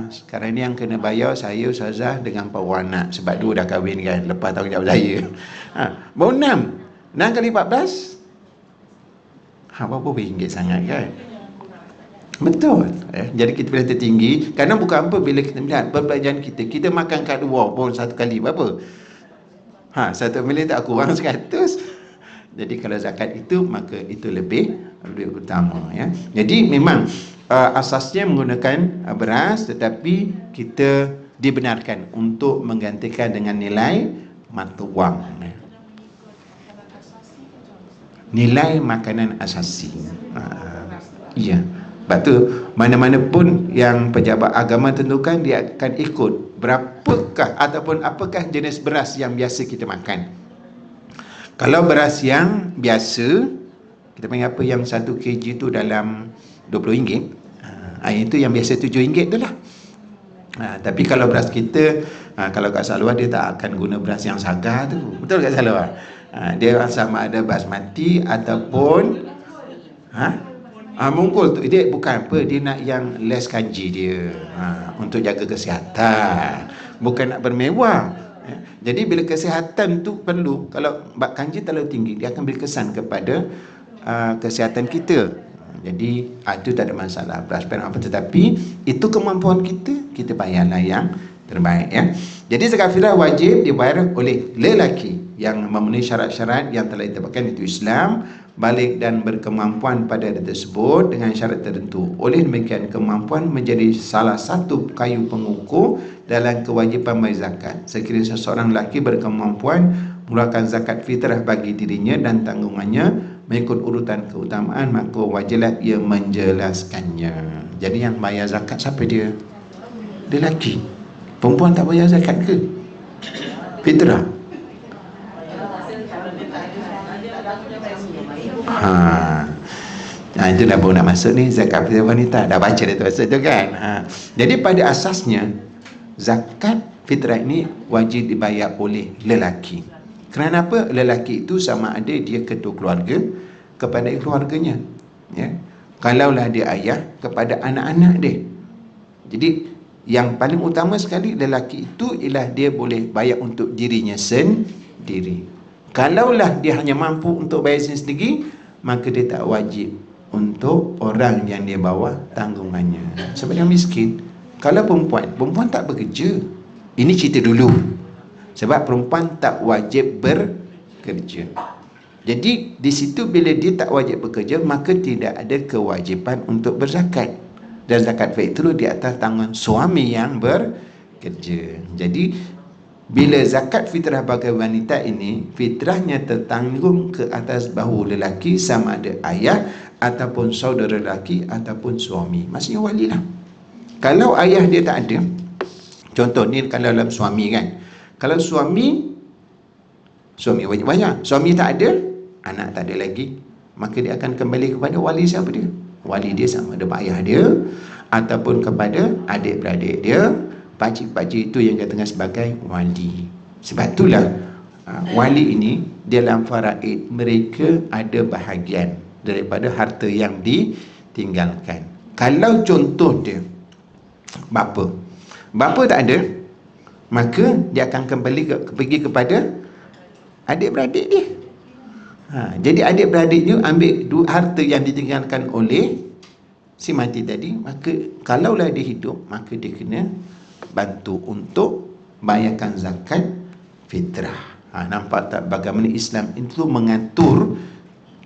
A: sekarang ni yang kena bayar saya, Ustazah dengan Pak Anak, sebab 2 dah kahwin kan, lepas tanggungjawab saya. Baru 6 kali 14, berapa ringgit sangat kan? Betul. Jadi kita pilih tertinggi. Kerana bukan apa, bila kita melihat perbelanjaan kita makan kat luar pun satu kali berapa? 1 million tak kurang 100. Jadi kalau zakat itu, maka itu lebih utama ya. Jadi memang asasnya menggunakan beras, tetapi kita dibenarkan untuk menggantikan dengan nilai mata wang, nilai makanan asasi. Ya. Sebab tu mana-mana pun yang pejabat agama tentukan, dia akan ikut berapakah ataupun apakah jenis beras yang biasa kita makan. Kalau beras yang biasa, kita panggil apa, yang 1 kg tu dalam RM20, itu yang biasa RM7 tu lah. Tapi kalau beras kita, kalau kat Salwa dia tak akan guna beras yang sagar tu. Betul kat Salwa? Dia sama ada basmati ataupun mungkul tu. Dia bukan apa, dia nak yang less kanji dia, untuk jaga kesihatan, bukan nak bermewah. Jadi bila kesihatan tu perlu, kalau bak kanji terlalu tinggi, dia akan beri kesan kepada kesihatan kita. Jadi itu tak ada masalah, beras apa, tetapi itu kemampuan kita bayarlah yang terbaik ya. Jadi zakat fitrah wajib dibayar oleh lelaki yang memenuhi syarat-syarat yang telah ditetapkan, itu Islam, balik dan berkemampuan pada hari tersebut dengan syarat tertentu. Oleh demikian, kemampuan menjadi salah satu kayu pengukur dalam kewajipan bayar zakat. Sekiranya seseorang lelaki berkemampuan mengeluarkan zakat fitrah bagi dirinya dan tanggungannya mengikut urutan keutamaan, maka wajiblah ia menjelaskannya. Jadi yang bayar zakat siapa dia? Lelaki. Perempuan tak bayar zakat ke? Fitrah. Itu dah baru nak masuk ni, zakat fitrah wanita. Dah baca dah tu maksud tu kan. Jadi pada asasnya zakat fitrah ini wajib dibayar oleh lelaki. Kerana apa? Lelaki itu sama ada dia ketua keluarga kepada keluarganya, ya. Kalaulah dia ayah, kepada anak-anak dia. Jadi yang paling utama sekali, lelaki itu ialah dia boleh bayar untuk dirinya sendiri. Kalaulah dia hanya mampu untuk bayar sendiri, maka dia tak wajib untuk orang yang dia bawa tanggungannya. Sebab dia miskin. Kalau perempuan tak bekerja. Ini cerita dulu. Sebab perempuan tak wajib bekerja. Jadi di situ bila dia tak wajib bekerja, maka tidak ada kewajipan untuk berzakat. Dan zakat fitrah di atas tangan suami yang bekerja. Jadi bila zakat fitrah bagi wanita ini, fitrahnya tertanggung ke atas bahu lelaki, sama ada ayah ataupun saudara lelaki ataupun suami. Maksudnya wali lah. Kalau ayah dia tak ada, contoh ni kalau dalam suami kan, kalau suami wajib bayar, suami tak ada, anak tak ada lagi, maka dia akan kembali kepada wali siapa dia? Wali dia sama ada ayah dia ataupun kepada adik-beradik dia, pakcik-pakcik itu yang katakan sebagai wali. Sebab itulah wali ini dalam faraid mereka ada bahagian daripada harta yang ditinggalkan. Kalau contoh dia bapa tak ada, maka dia akan pergi kepada adik-beradik dia. Jadi adik-beradik dia ambil harta yang ditinggalkan oleh si mati tadi, maka kalaulah dia hidup, maka dia kena bantu untuk bayarkan zakat fitrah. Nampak tak bagaimana Islam itu mengatur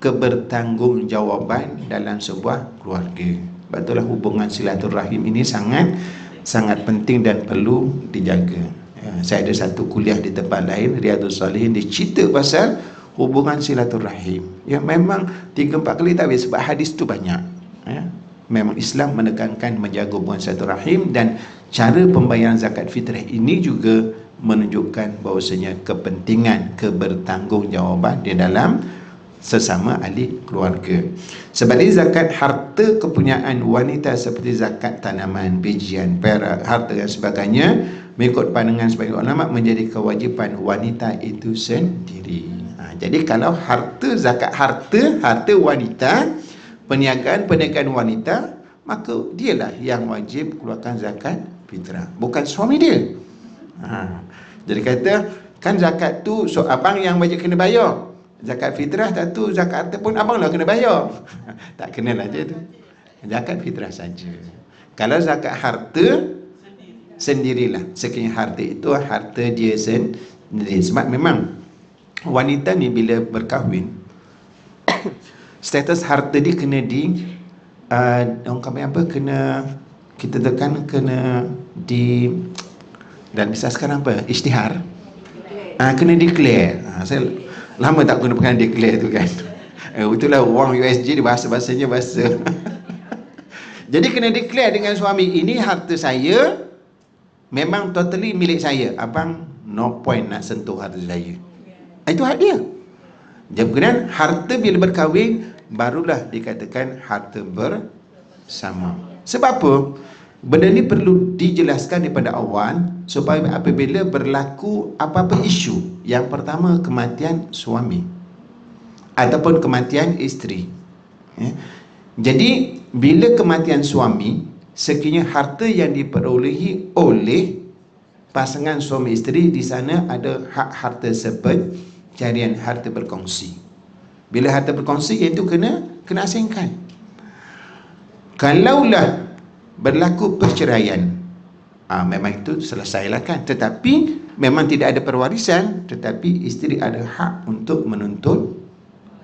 A: kebertanggungjawaban dalam sebuah keluarga. Betullah hubungan silaturahim ini sangat penting dan perlu dijaga. Saya ada satu kuliah di tempat lain, Riyadhus Salihin, dia cerita pasal hubungan silaturahim. Ya, memang 3-4 kali tak habis sebab hadis tu banyak. Ya. Memang Islam menekankan menjaga hubungan silaturahim, dan cara pembayaran zakat fitrah ini juga menunjukkan bahawasanya kepentingan kebertanggungjawaban di dalam sesama ahli keluarga. Sebab ini zakat harta kepunyaan wanita seperti zakat tanaman, bijian, perak, harta dan sebagainya, mengikut pandangan sebagian ulama menjadi kewajipan wanita itu sendiri. Jadi kalau zakat harta wanita, perniagaan wanita, maka dialah yang wajib keluarkan zakat fitrah, bukan suami dia. Jadi kata kan zakat tu abang yang wajib kena bayar, zakat fitrah tak tu zakat harta pun abang lah kena bayar. Tak kenalah je tu, zakat fitrah saja. Kalau zakat harta sendirilah, sekiranya harta itu harta dia sendiri. Sebab memang wanita ni bila berkahwin status harta dia kena orang kata apa, kena kita tekan, kena dan bisa sekarang apa, isytihar, kena declare. Saya lama tak guna perkataan declare tu kan. Itulah wang USG, bahasanya bahasa. Jadi kena declare dengan suami, ini harta saya, memang totally milik saya, abang no point nak sentuh harta saya. Itu hak dia. Kemudian harta bila berkahwin barulah dikatakan harta bersama. Sebab apa? Benda ni perlu dijelaskan daripada awal supaya apabila berlaku apa-apa isu, yang pertama kematian suami ataupun kematian isteri, jadi bila kematian suami, sekiranya harta yang diperolehi oleh pasangan suami isteri, di sana ada hak harta seperjarian, harta berkongsi. Bila harta berkongsi, iaitu kena asingkan. Kalaulah berlaku perceraian, memang itu selesailah kan. Tetapi memang tidak ada perwarisan, tetapi isteri ada hak untuk menuntut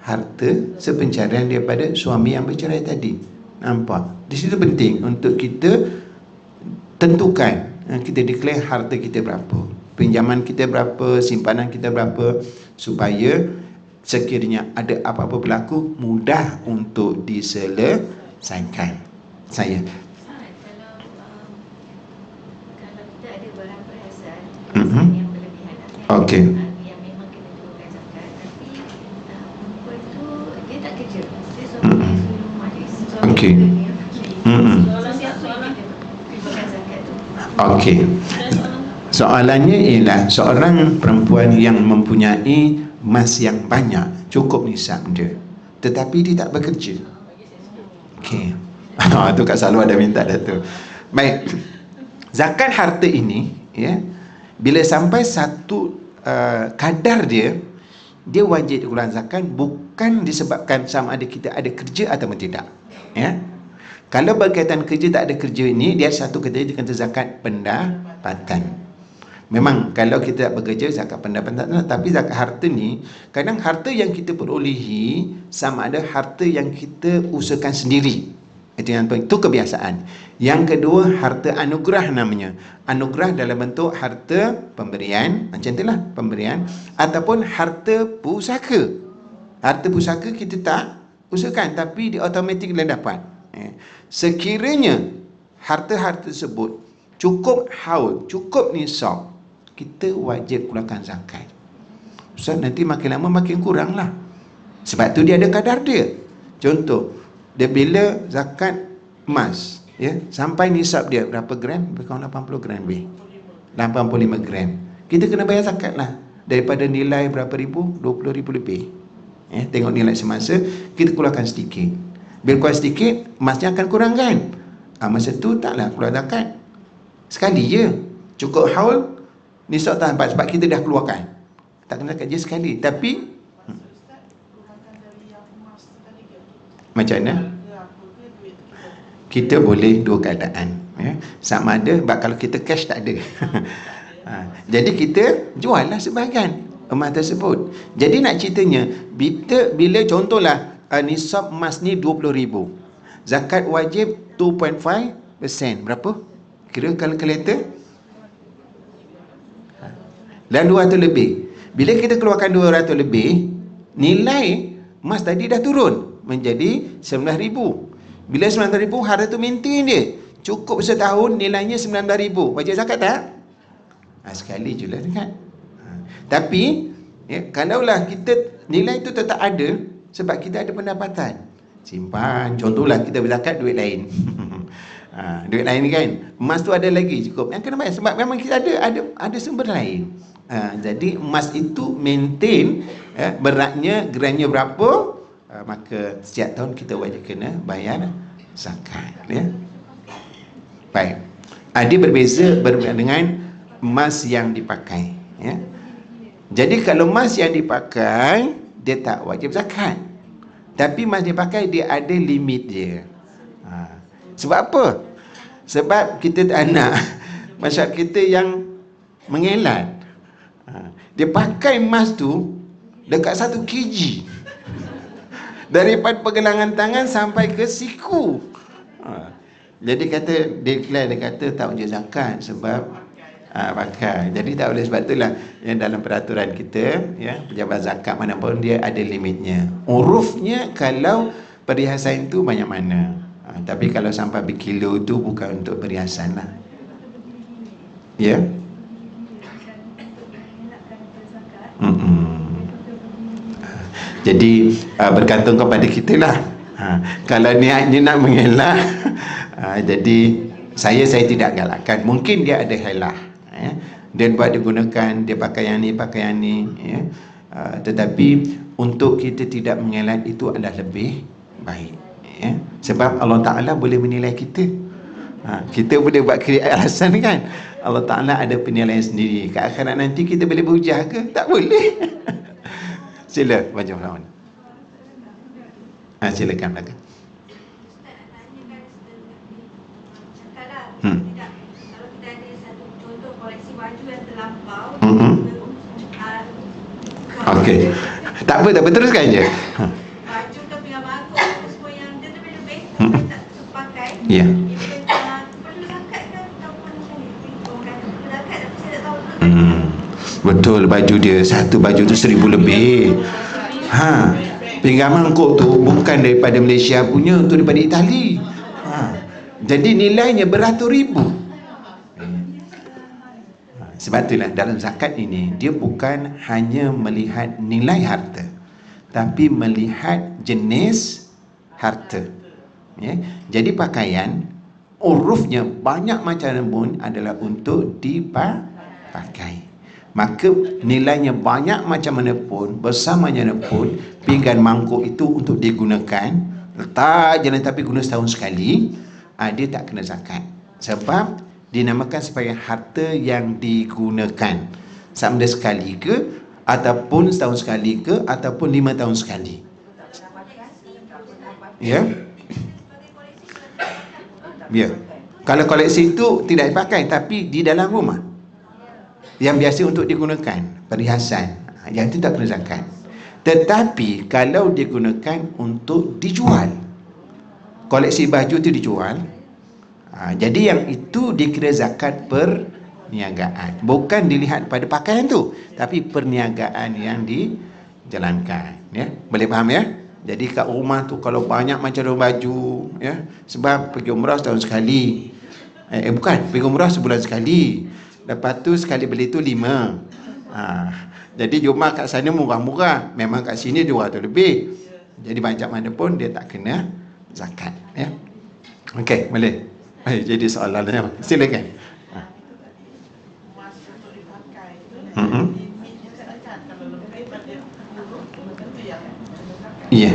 A: harta sepencarian daripada suami yang bercerai tadi. Nampak? Di situ penting untuk kita tentukan, kita declare harta kita berapa, pinjaman kita berapa, simpanan kita berapa, supaya sekiranya ada apa-apa berlaku mudah untuk diselesaikan. Kalau kita ada barang perhiasan yang berlebihan, okey, yang memang kena turunkan zakat, tapi perempuan tu dia tak kerja, dia suami yang suri rumah dia, okey, okey. Soalannya ialah seorang perempuan yang mempunyai emas yang banyak, cukup nisab dia, tetapi dia tak bekerja. Okey. Itu Kak Salwa ada minta dah tu. Baik. Zakat harta ini, ya, bila sampai satu kadar dia wajib dikeluarkan zakat, bukan disebabkan sama ada kita ada kerja atau tidak. Ya. Kalau berkaitan kerja tak ada kerja ini, dia satu kata dia kata zakat pendapatan. Memang kalau kita tak bekerja zakat pendapatan, tapi zakat harta ni kadang harta yang kita perolehi sama ada harta yang kita usahakan sendiri. Itu yang penting, itu kebiasaan. Yang kedua, harta anugerah namanya. Anugerah dalam bentuk harta pemberian, macam itulah pemberian, ataupun harta pusaka. Harta pusaka kita tak usahakan, tapi dia automatik dia dapat. Sekiranya harta-harta tersebut cukup haul, cukup nisab, kita wajib keluarkan zakat. Ustaz, nanti makin lama makin kurang lah. Sebab tu dia ada kadar dia. Contoh, dia bila zakat emas, ya, sampai nisab dia berapa gram? Berkau 80 gram lebih, 85 gram, kita kena bayar zakat lah. Daripada nilai berapa ribu, 20 ribu lebih, ya, tengok nilai semasa, kita keluarkan sedikit. Bila keluar sedikit, emasnya akan kurang kan. Masa tu taklah keluar zakat, sekali je, cukup haul, nisab tak nampak sebab kita dah keluarkan. Tak kena zakat je sekali. Tapi macam mana? Kita boleh dua keadaan, ya. Sama ada, sebab kalau kita cash tak ada. Jadi kita jual lah sebahagian emas tersebut. Jadi nak ceritanya, bila contohlah nisab emas ni 20,000, zakat wajib 2.5%. Berapa? Kira kalkulator? Dan 200 lebih. Bila kita keluarkan 200 lebih, nilai emas tadi dah turun menjadi 19,000. Bila 19,000, harga tu maintain dia. Cukup setahun, nilainya 19,000. Wajib zakat tak? Sekali je lah zakat. Tapi kalaulah kita nilai tu tetap ada, sebab kita ada pendapatan, simpan, contohlah kita berzakat duit lain. Duit lain kan, emas tu ada lagi cukup, yang kena bayar sebab memang kita ada sumber lain. Jadi emas itu maintain, beratnya, gramnya berapa, maka setiap tahun kita wajib kena bayar zakat, ya. Baik, dia berbeza dengan emas yang dipakai, ya. Jadi kalau emas yang dipakai, dia tak wajib zakat. Tapi emas dipakai, dia ada limit dia. Sebab apa? Sebab kita tak nak masyarakat kita yang mengelat. Dia pakai emas tu dekat 1 kg, daripada pergelangan tangan sampai ke siku. Jadi dia kata tak wajib zakat sebab pakai. Jadi tak boleh, sebab itulah yang dalam peraturan kita, ya, pejabat zakat mana pun dia ada limitnya. Urufnya kalau perhiasan itu banyak mana. Tapi kalau sampai berkilo tu bukan untuk perhiasan lah. Ya. Jadi bergantung kepada kita lah. Kalau niatnya nak mengelak, jadi saya tidak galakkan. Mungkin dia ada helah, ya. Dia buat digunakan, dia pakai yang ni, ya. Tetapi untuk kita tidak mengelak itu adalah lebih baik, ya. Sebab Allah Ta'ala boleh menilai kita. Kita boleh buat alasan kan, Allah Ta'ala ada penilaian sendiri. Ke akhirat nanti kita boleh berhujah ke? Tak boleh. Sila baca lawan. Silakan belakang.
B: Kalau kita ada satu contoh koleksi baju yang terlampau,
A: okey. Tak apa, teruskan je.
B: baju ke pinggan bangkok semua yang dia lebih-lebih sampai tak terpakai.
A: Ya.
B: Perlu zakat ke ataupun macam ni? Orang kata perlu zakat, tapi saya tak tahu.
A: Betul, baju dia, satu baju tu 1,000 lebih. Pinggan mangkuk tu bukan daripada Malaysia punya, tu daripada Itali. Jadi nilainya beratus ribu. Sebab itulah dalam zakat ini, dia bukan hanya melihat nilai harta, tapi melihat jenis harta, ya. Jadi pakaian, urufnya banyak macam pun adalah untuk dipakai. Maka nilainya banyak macam mana pun, besar macam mana pun, pinggan mangkuk itu untuk digunakan, letak je, tapi guna setahun sekali, dia tak kena zakat. Sebab dinamakan sebagai harta yang digunakan, sama ada sekali ke, ataupun setahun sekali ke, ataupun 5 tahun sekali. Ya. Ya. Kalau koleksi itu tidak dipakai, tapi di dalam rumah, yang biasa untuk digunakan, perhiasan, yang itu tak kena zakat. Tetapi kalau digunakan untuk dijual, koleksi baju itu dijual, jadi yang itu dikira zakat perniagaan. Bukan dilihat pada pakaian tu, tapi perniagaan yang dijalankan, ya. Boleh faham, ya? Jadi kat rumah tu kalau banyak macam baju, ya, sebab pergi umrah setahun sekali, bukan, pergi umrah sebulan sekali, lepas tu sekali beli tu 5. Jadi jumlah kat sana murah-murah, memang kat sini 200 lebih. Jadi macam mana pun dia tak kena zakat, ya. Okey, boleh. Jadi soalannya, silakan. Ya.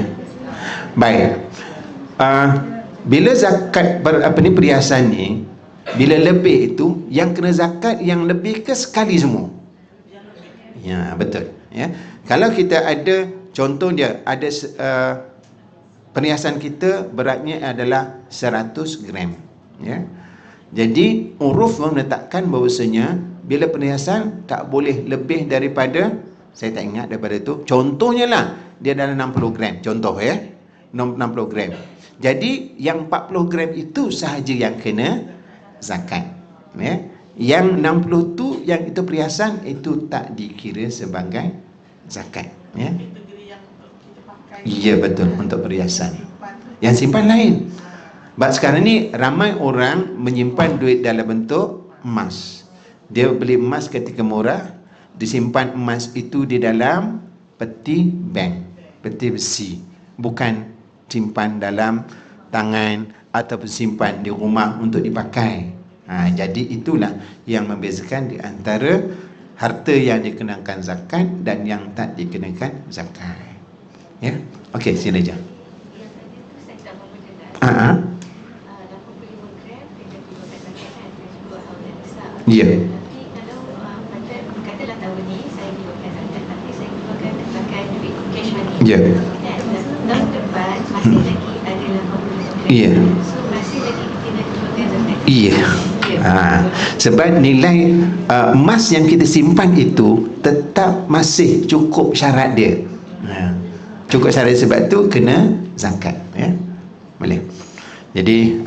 A: Baik. Bila zakat perhiasan ni, Bila lebih itu, yang kena zakat yang lebih ke sekali semua? Ya, betul. Ya. Kalau kita ada, contoh dia, ada perhiasan kita beratnya adalah 100 gram. Ya. Jadi, uruf menetapkan bahawasanya bila perhiasan tak boleh lebih daripada, saya tak ingat daripada tu, contohnya lah, dia dalam 60 gram. Contoh ya, 60 gram. Jadi, yang 40 gram itu sahaja yang kena zakat. Ya. Yang 60 tu, yang itu perhiasan, itu tak dikira sebagai zakat. Ya. Ya, betul, untuk perhiasan. Yang simpan lain. Sebab sekarang ni ramai orang menyimpan duit dalam bentuk emas. Dia beli emas ketika murah, disimpan emas itu di dalam peti bank, peti besi, bukan simpan dalam tangan ataupun simpan di rumah untuk dipakai. Jadi itulah yang membezakan di antara harta yang dikenakan zakat dan yang tak dikenakan zakat. Ya, okey, sila je.
B: Yang tadi tu saya tak mahu jelas. 85 gram kita keluarkan zakat kan, dan juga haulan besar.
A: Ya.
B: Tapi kalau katalah tahun ni saya keluarkan zakat, tapi saya keluarkan pakai duit cash money.
A: Ya.
B: Dan tahun depan masih lagi ada 85 gram.
A: Ya.
B: So masih lagi kita keluarkan zakat.
A: Iya. Sebab nilai emas yang kita simpan itu tetap masih cukup syarat dia. Cukup syarat, sebab tu kena zakat. Ya, boleh. Jadi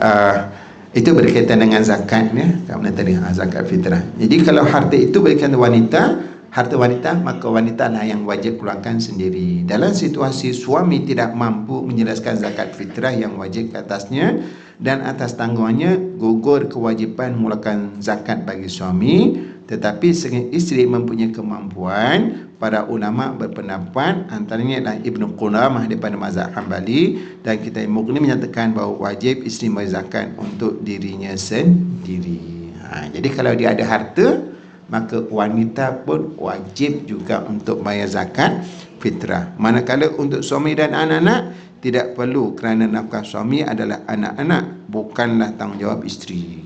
A: itu berkaitan dengan zakat ya. Kamu tadi zakat fitrah. Jadi kalau harta itu berkaitan wanita, harta wanita, maka wanita lah yang wajib keluarkan sendiri. Dalam situasi suami tidak mampu menjelaskan zakat fitrah yang wajib ke atasnya, dan atas tanggungannya gugur kewajipan mengeluarkan zakat bagi suami, tetapi isteri mempunyai kemampuan, para ulama berpendapat, antaranya adalah Ibnu Qudamah daripada mazhab Hambali, dan kita Mughni menyatakan bahawa wajib isteri membayar zakat untuk dirinya sendiri. Jadi kalau dia ada harta, maka wanita pun wajib juga untuk bayar zakat fitrah. Manakala untuk suami dan anak-anak tidak perlu, kerana nafkah suami adalah anak-anak, bukanlah tanggungjawab isteri.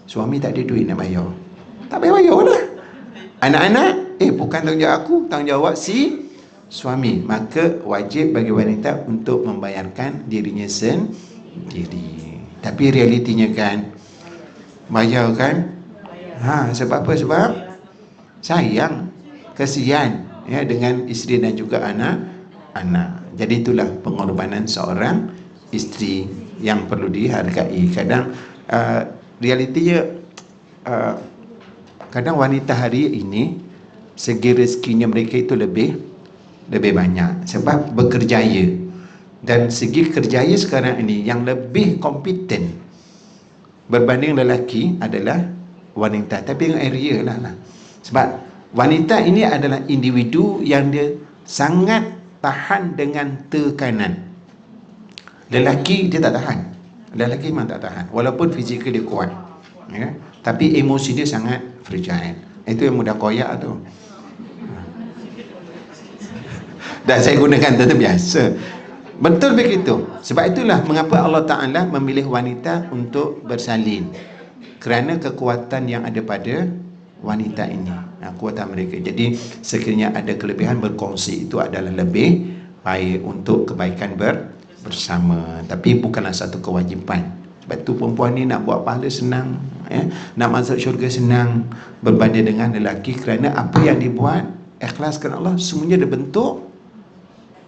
A: Suami tak ada duit nak bayar, tak bayar lah. Anak-anak, bukan tanggungjawab aku, tanggungjawab si suami. Maka wajib bagi wanita untuk membayarkan dirinya sendiri. Tapi realitinya kan, bayar kan? Sebab apa? Sebab sayang, kesian ya dengan isteri dan juga anak-anak. Jadi itulah pengorbanan seorang isteri yang perlu dihargai. Kadang realitinya kadang wanita hari ini segi rezekinya mereka itu lebih banyak sebab bekerjaya. Dan segi kerjaya sekarang ini yang lebih kompeten berbanding lelaki adalah wanita. Tapi dengan area lah. Sebab wanita ini adalah individu yang dia sangat tahan dengan tekanan. Lelaki dia tak tahan. Lelaki memang tak tahan, walaupun fizikal dia kuat ya, tapi emosi dia sangat fragile. Itu yang mudah koyak tu. Dan saya gunakan tu biasa. Betul begitu. Sebab itulah mengapa Allah Ta'ala memilih wanita untuk bersalin, kerana kekuatan yang ada pada wanita ini, kekuatan mereka. Jadi sekiranya ada kelebihan, berkongsi itu adalah lebih baik untuk kebaikan bersama. Tapi bukanlah satu kewajipan. Sebab itu perempuan ni nak buat pahala senang ya? Nak masuk syurga senang berbanding dengan lelaki, kerana apa yang dibuat ikhlas kerana Allah, semuanya ada bentuk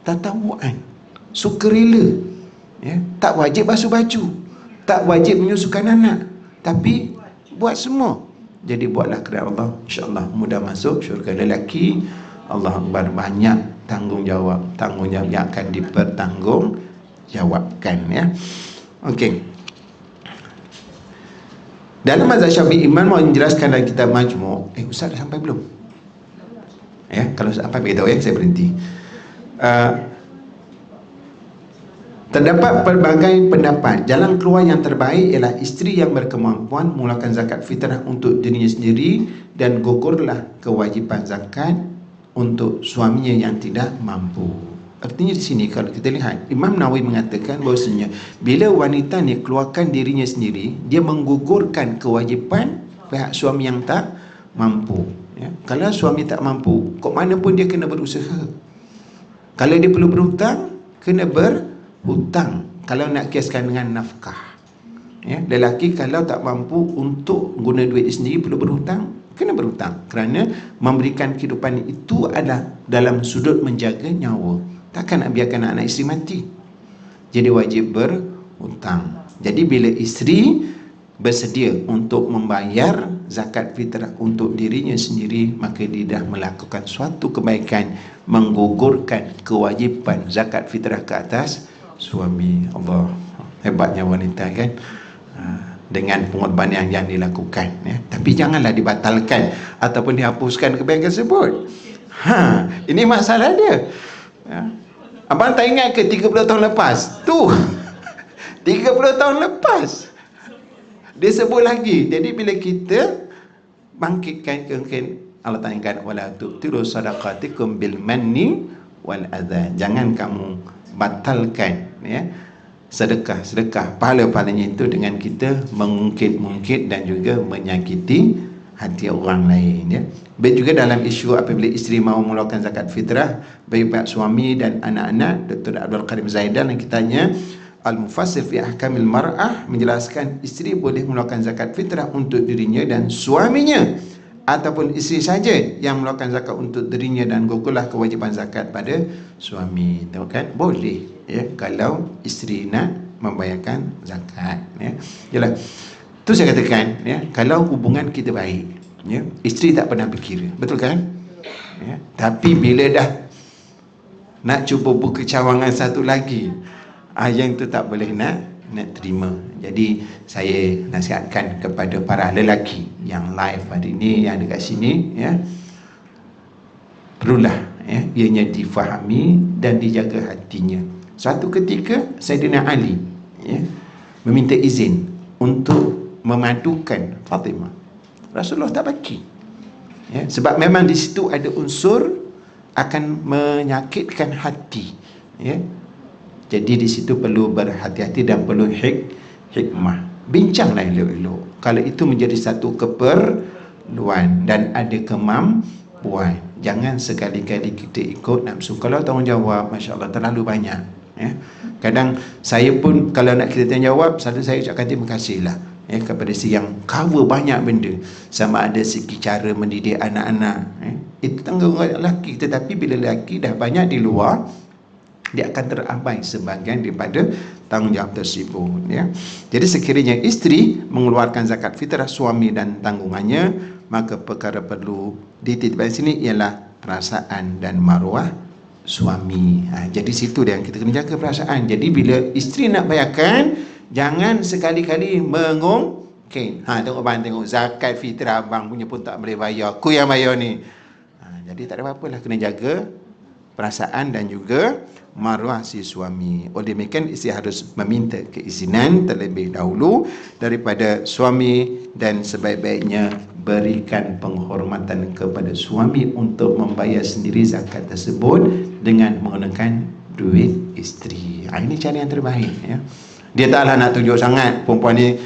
A: tatawuan, sukarela ya? Tak wajib basuh baju, tak wajib menyusukan anak, tapi buat semua. Jadi buatlah kerana Allah, insya-Allah mudah masuk syurga. Lelaki, Allah Akbar, banyak tanggungjawab yang akan dipertanggungjawabkan ya. Okey. Dalam mazhab Syafi'i, Imam mau menjelaskan dalam kitab Majmu'. Ustaz dah sampai belum? Ya, kalau sampai beritahu ya, saya berhenti. Terdapat pelbagai pendapat. Jalan keluar yang terbaik ialah isteri yang berkemampuan mengeluarkan zakat fitrah untuk dirinya sendiri, dan gugurlah kewajipan zakat untuk suaminya yang tidak mampu. Artinya di sini kalau kita lihat, Imam Nawawi mengatakan bahawasanya bila wanita ni keluarkan dirinya sendiri, dia menggugurkan kewajipan pihak suami yang tak mampu. Ya. Kalau suami tak mampu, kok mana pun dia kena berusaha. Kalau dia perlu berhutang, kena berhutang. Kalau nak kiaskan dengan nafkah. Ya. Lelaki kalau tak mampu untuk guna duit dia sendiri, perlu berhutang, kena berhutang. Kerana memberikan kehidupan itu adalah dalam sudut menjaga nyawa. Takkan nak biarkan anak isteri mati. Jadi wajib berhutang. Jadi bila isteri bersedia untuk membayar zakat fitrah untuk dirinya sendiri, maka dia dah melakukan suatu kebaikan, menggugurkan kewajipan zakat fitrah ke atas suami. Allah, hebatnya wanita kan, dengan pengorbanan yang dilakukan, ya. Tapi janganlah dibatalkan ataupun dihapuskan kebaikan tersebut. Ini masalah dia, ya. Abang tak ingat ke 30 tahun lepas tu? 30 tahun lepas dia sebut lagi. Jadi bila kita bangkitkan, mungkin Allah tanyakan, wala tu'tiru sadaqatikum bil manni wal adha. Jangan kamu batalkan, ya, sedekah pahala-pahalanya itu dengan kita mengungkit-ungkit dan juga menyakiti hati orang lain, ya. Baik juga dalam isu apabila isteri mahu mengeluarkan zakat fitrah bagi pihak suami dan anak-anak, Dr. Abdul Karim Zaidan yang kitanya Al-Mufassir fi Ahkamil Mar'ah menjelaskan isteri boleh mengeluarkan zakat fitrah untuk dirinya dan suaminya, ataupun isteri saja yang mengeluarkan zakat untuk dirinya dan gugurlah kewajipan zakat pada suami. Tahu kan? Boleh, ya, kalau isteri nak membayarkan zakat, ya. Yalah. Tu saya katakan, ya, kalau hubungan kita baik, ya, isteri tak pernah berkira, betul kan? Ya. Tapi bila dah nak cuba buka cawangan satu lagi, yang tu tak boleh nak terima. Jadi saya nasihatkan kepada para lelaki yang live hari ini, yang dekat sini, ya, perlulah, ya, ianya difahami dan dijaga hatinya. Suatu ketika Saidina Ali, ya, meminta izin untuk memadukan Fatimah. Rasulullah tak bagi, ya, sebab memang di situ ada unsur akan menyakitkan hati, ya. Jadi di situ perlu berhati-hati dan perlu hikmah. Bincanglah elok-elok. Kalau itu menjadi satu keperluan dan ada kemampuan, jangan sekali-kali kita ikut nafsu. Kalau tanggungjawab, Masya Allah, terlalu banyak, ya. Kadang saya pun kalau nak kita tanggungjawab, selalu saya ucapkan terima kasihlah, ya, kepada si yang cover banyak benda, sama ada segi cara mendidik anak-anak, ya. Itu tanggungjawab lelaki. Tetapi bila lelaki dah banyak di luar, dia akan terabai sebahagian daripada tanggungjawab tersebut, ya. Jadi sekiranya isteri mengeluarkan zakat fitrah suami dan tanggungannya, maka perkara perlu dititipkan sini ialah perasaan dan maruah suami. Jadi situ yang kita kena jaga perasaan. Jadi bila isteri nak bayarkan, jangan sekali-kali mengungkit. Tengok bang, tengok zakat fitrah abang punya pun tak boleh bayar, aku yang bayar ni. Jadi tak ada apa-apa lah, kena jaga perasaan dan juga maruah si suami. Oleh demikian isteri harus meminta keizinan terlebih dahulu daripada suami, dan sebaik-baiknya berikan penghormatan kepada suami untuk membayar sendiri zakat tersebut dengan menggunakan duit isteri. Ini cara yang terbaik, ya. Dia taklah nak tunjuk sangat perempuan ni,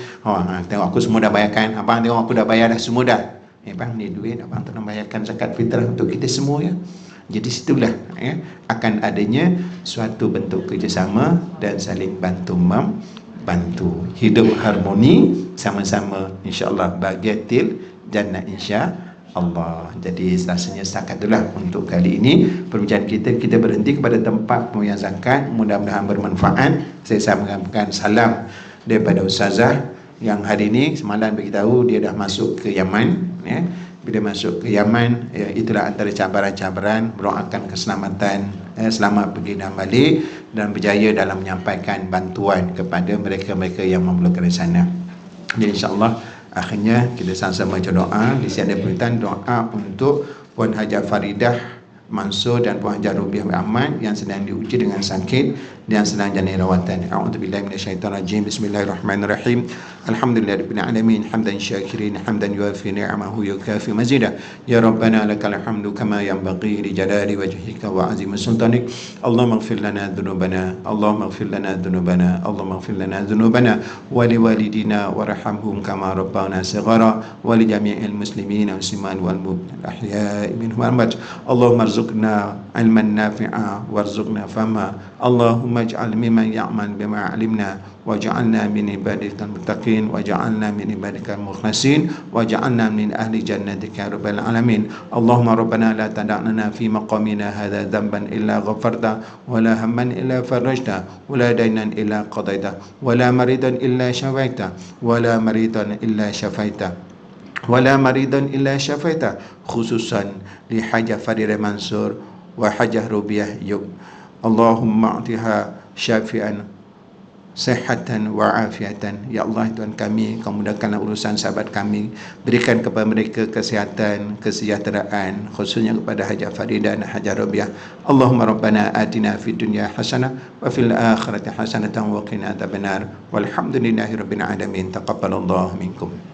A: tengok aku semua dah bayarkan, abang tengok aku dah bayar dah semua dah. Bang, ni duit abang tolong bayarkan zakat fitrah untuk kita semua, ya. Jadi situlah, ya, akan adanya suatu bentuk kerjasama dan saling bantu, hidup harmoni sama-sama, insya-Allah bahagiatil jannah insya-Allah. Jadi rasanya setakat itulah untuk kali ini perbincangan kita berhenti kepada tempat pembayaran zakat. Mudah-mudahan bermanfaat. Saya sampaikan salam daripada Ustazah yang hari ini semalam beritahu dia dah masuk ke Yaman, ya. Bila masuk ke Yaman, ya, itulah antara cabaran-cabaran. Doakan keselamatan, selamat pergi dan balik, dan berjaya dalam menyampaikan bantuan kepada mereka-mereka yang memerlukan di sana. Jadi insya-Allah akhirnya kita sama-sama baca doa. Di sini ada permintaan doa untuk Puan Hajar Faridah Mansur dan Puan Hajar Rubiah Ahmad yang sedang diuji dengan sakit dan sedang jalani rawatan. A'udzubillahi minasyaitonirrajim. Bismillahirrahmanirrahim. Alhamdulillahirabbil alamin hamdan syakirin hamdan yuafi ni'amahu yukafi mazidah. Ya Rabbana lakal hamdu kama yanbaghi li jalali wajhika wa azimi sultanik. Allahumma ighfir lana dhunubana, Allahumma ighfir lana dhunubana, Allahumma ighfir lana dhunubana wa liwalidina warhamhum kama rabbana shighara wa li jami'il muslimina musliman wal mu'minin ahya'i minhum amwat. Allahumma arzuqna ilman nafi'a warzuqna fahma. Allahumma ij'al mimman ya'mal bima 'alimna waj'alna min ibadikal muttaqin waj'alna min ibadikal mukhlasin waj'alna min ahli jannatika ya rabbal alamin. Allahumma rabbana la tada'na fi maqamina hadha dhanban illa ghafarta wa la hamman illa farajta wa la daynan illa qadaita wa la maridan illa shafaita wa la maridan illa shafaita wala maridan illa syafaita khususan li hajah Fadil Mansur wa hajah Rubiah Yub. Allahumma a'tiha syafi'an sehatan wa afiatan. Ya Allah Tuhan kami, Kau mudahkanlah urusan sahabat kami, berikan kepada mereka kesihatan, kesejahteraan, khususnya kepada hajah Fadil dan hajah Rubiah. Allahumma rabbana atina fid dunya hasanah wa fil akhirati hasanatan wa qina adzabannar. Walhamdulillahirabbil alamin. Taqabbalallahu minkum.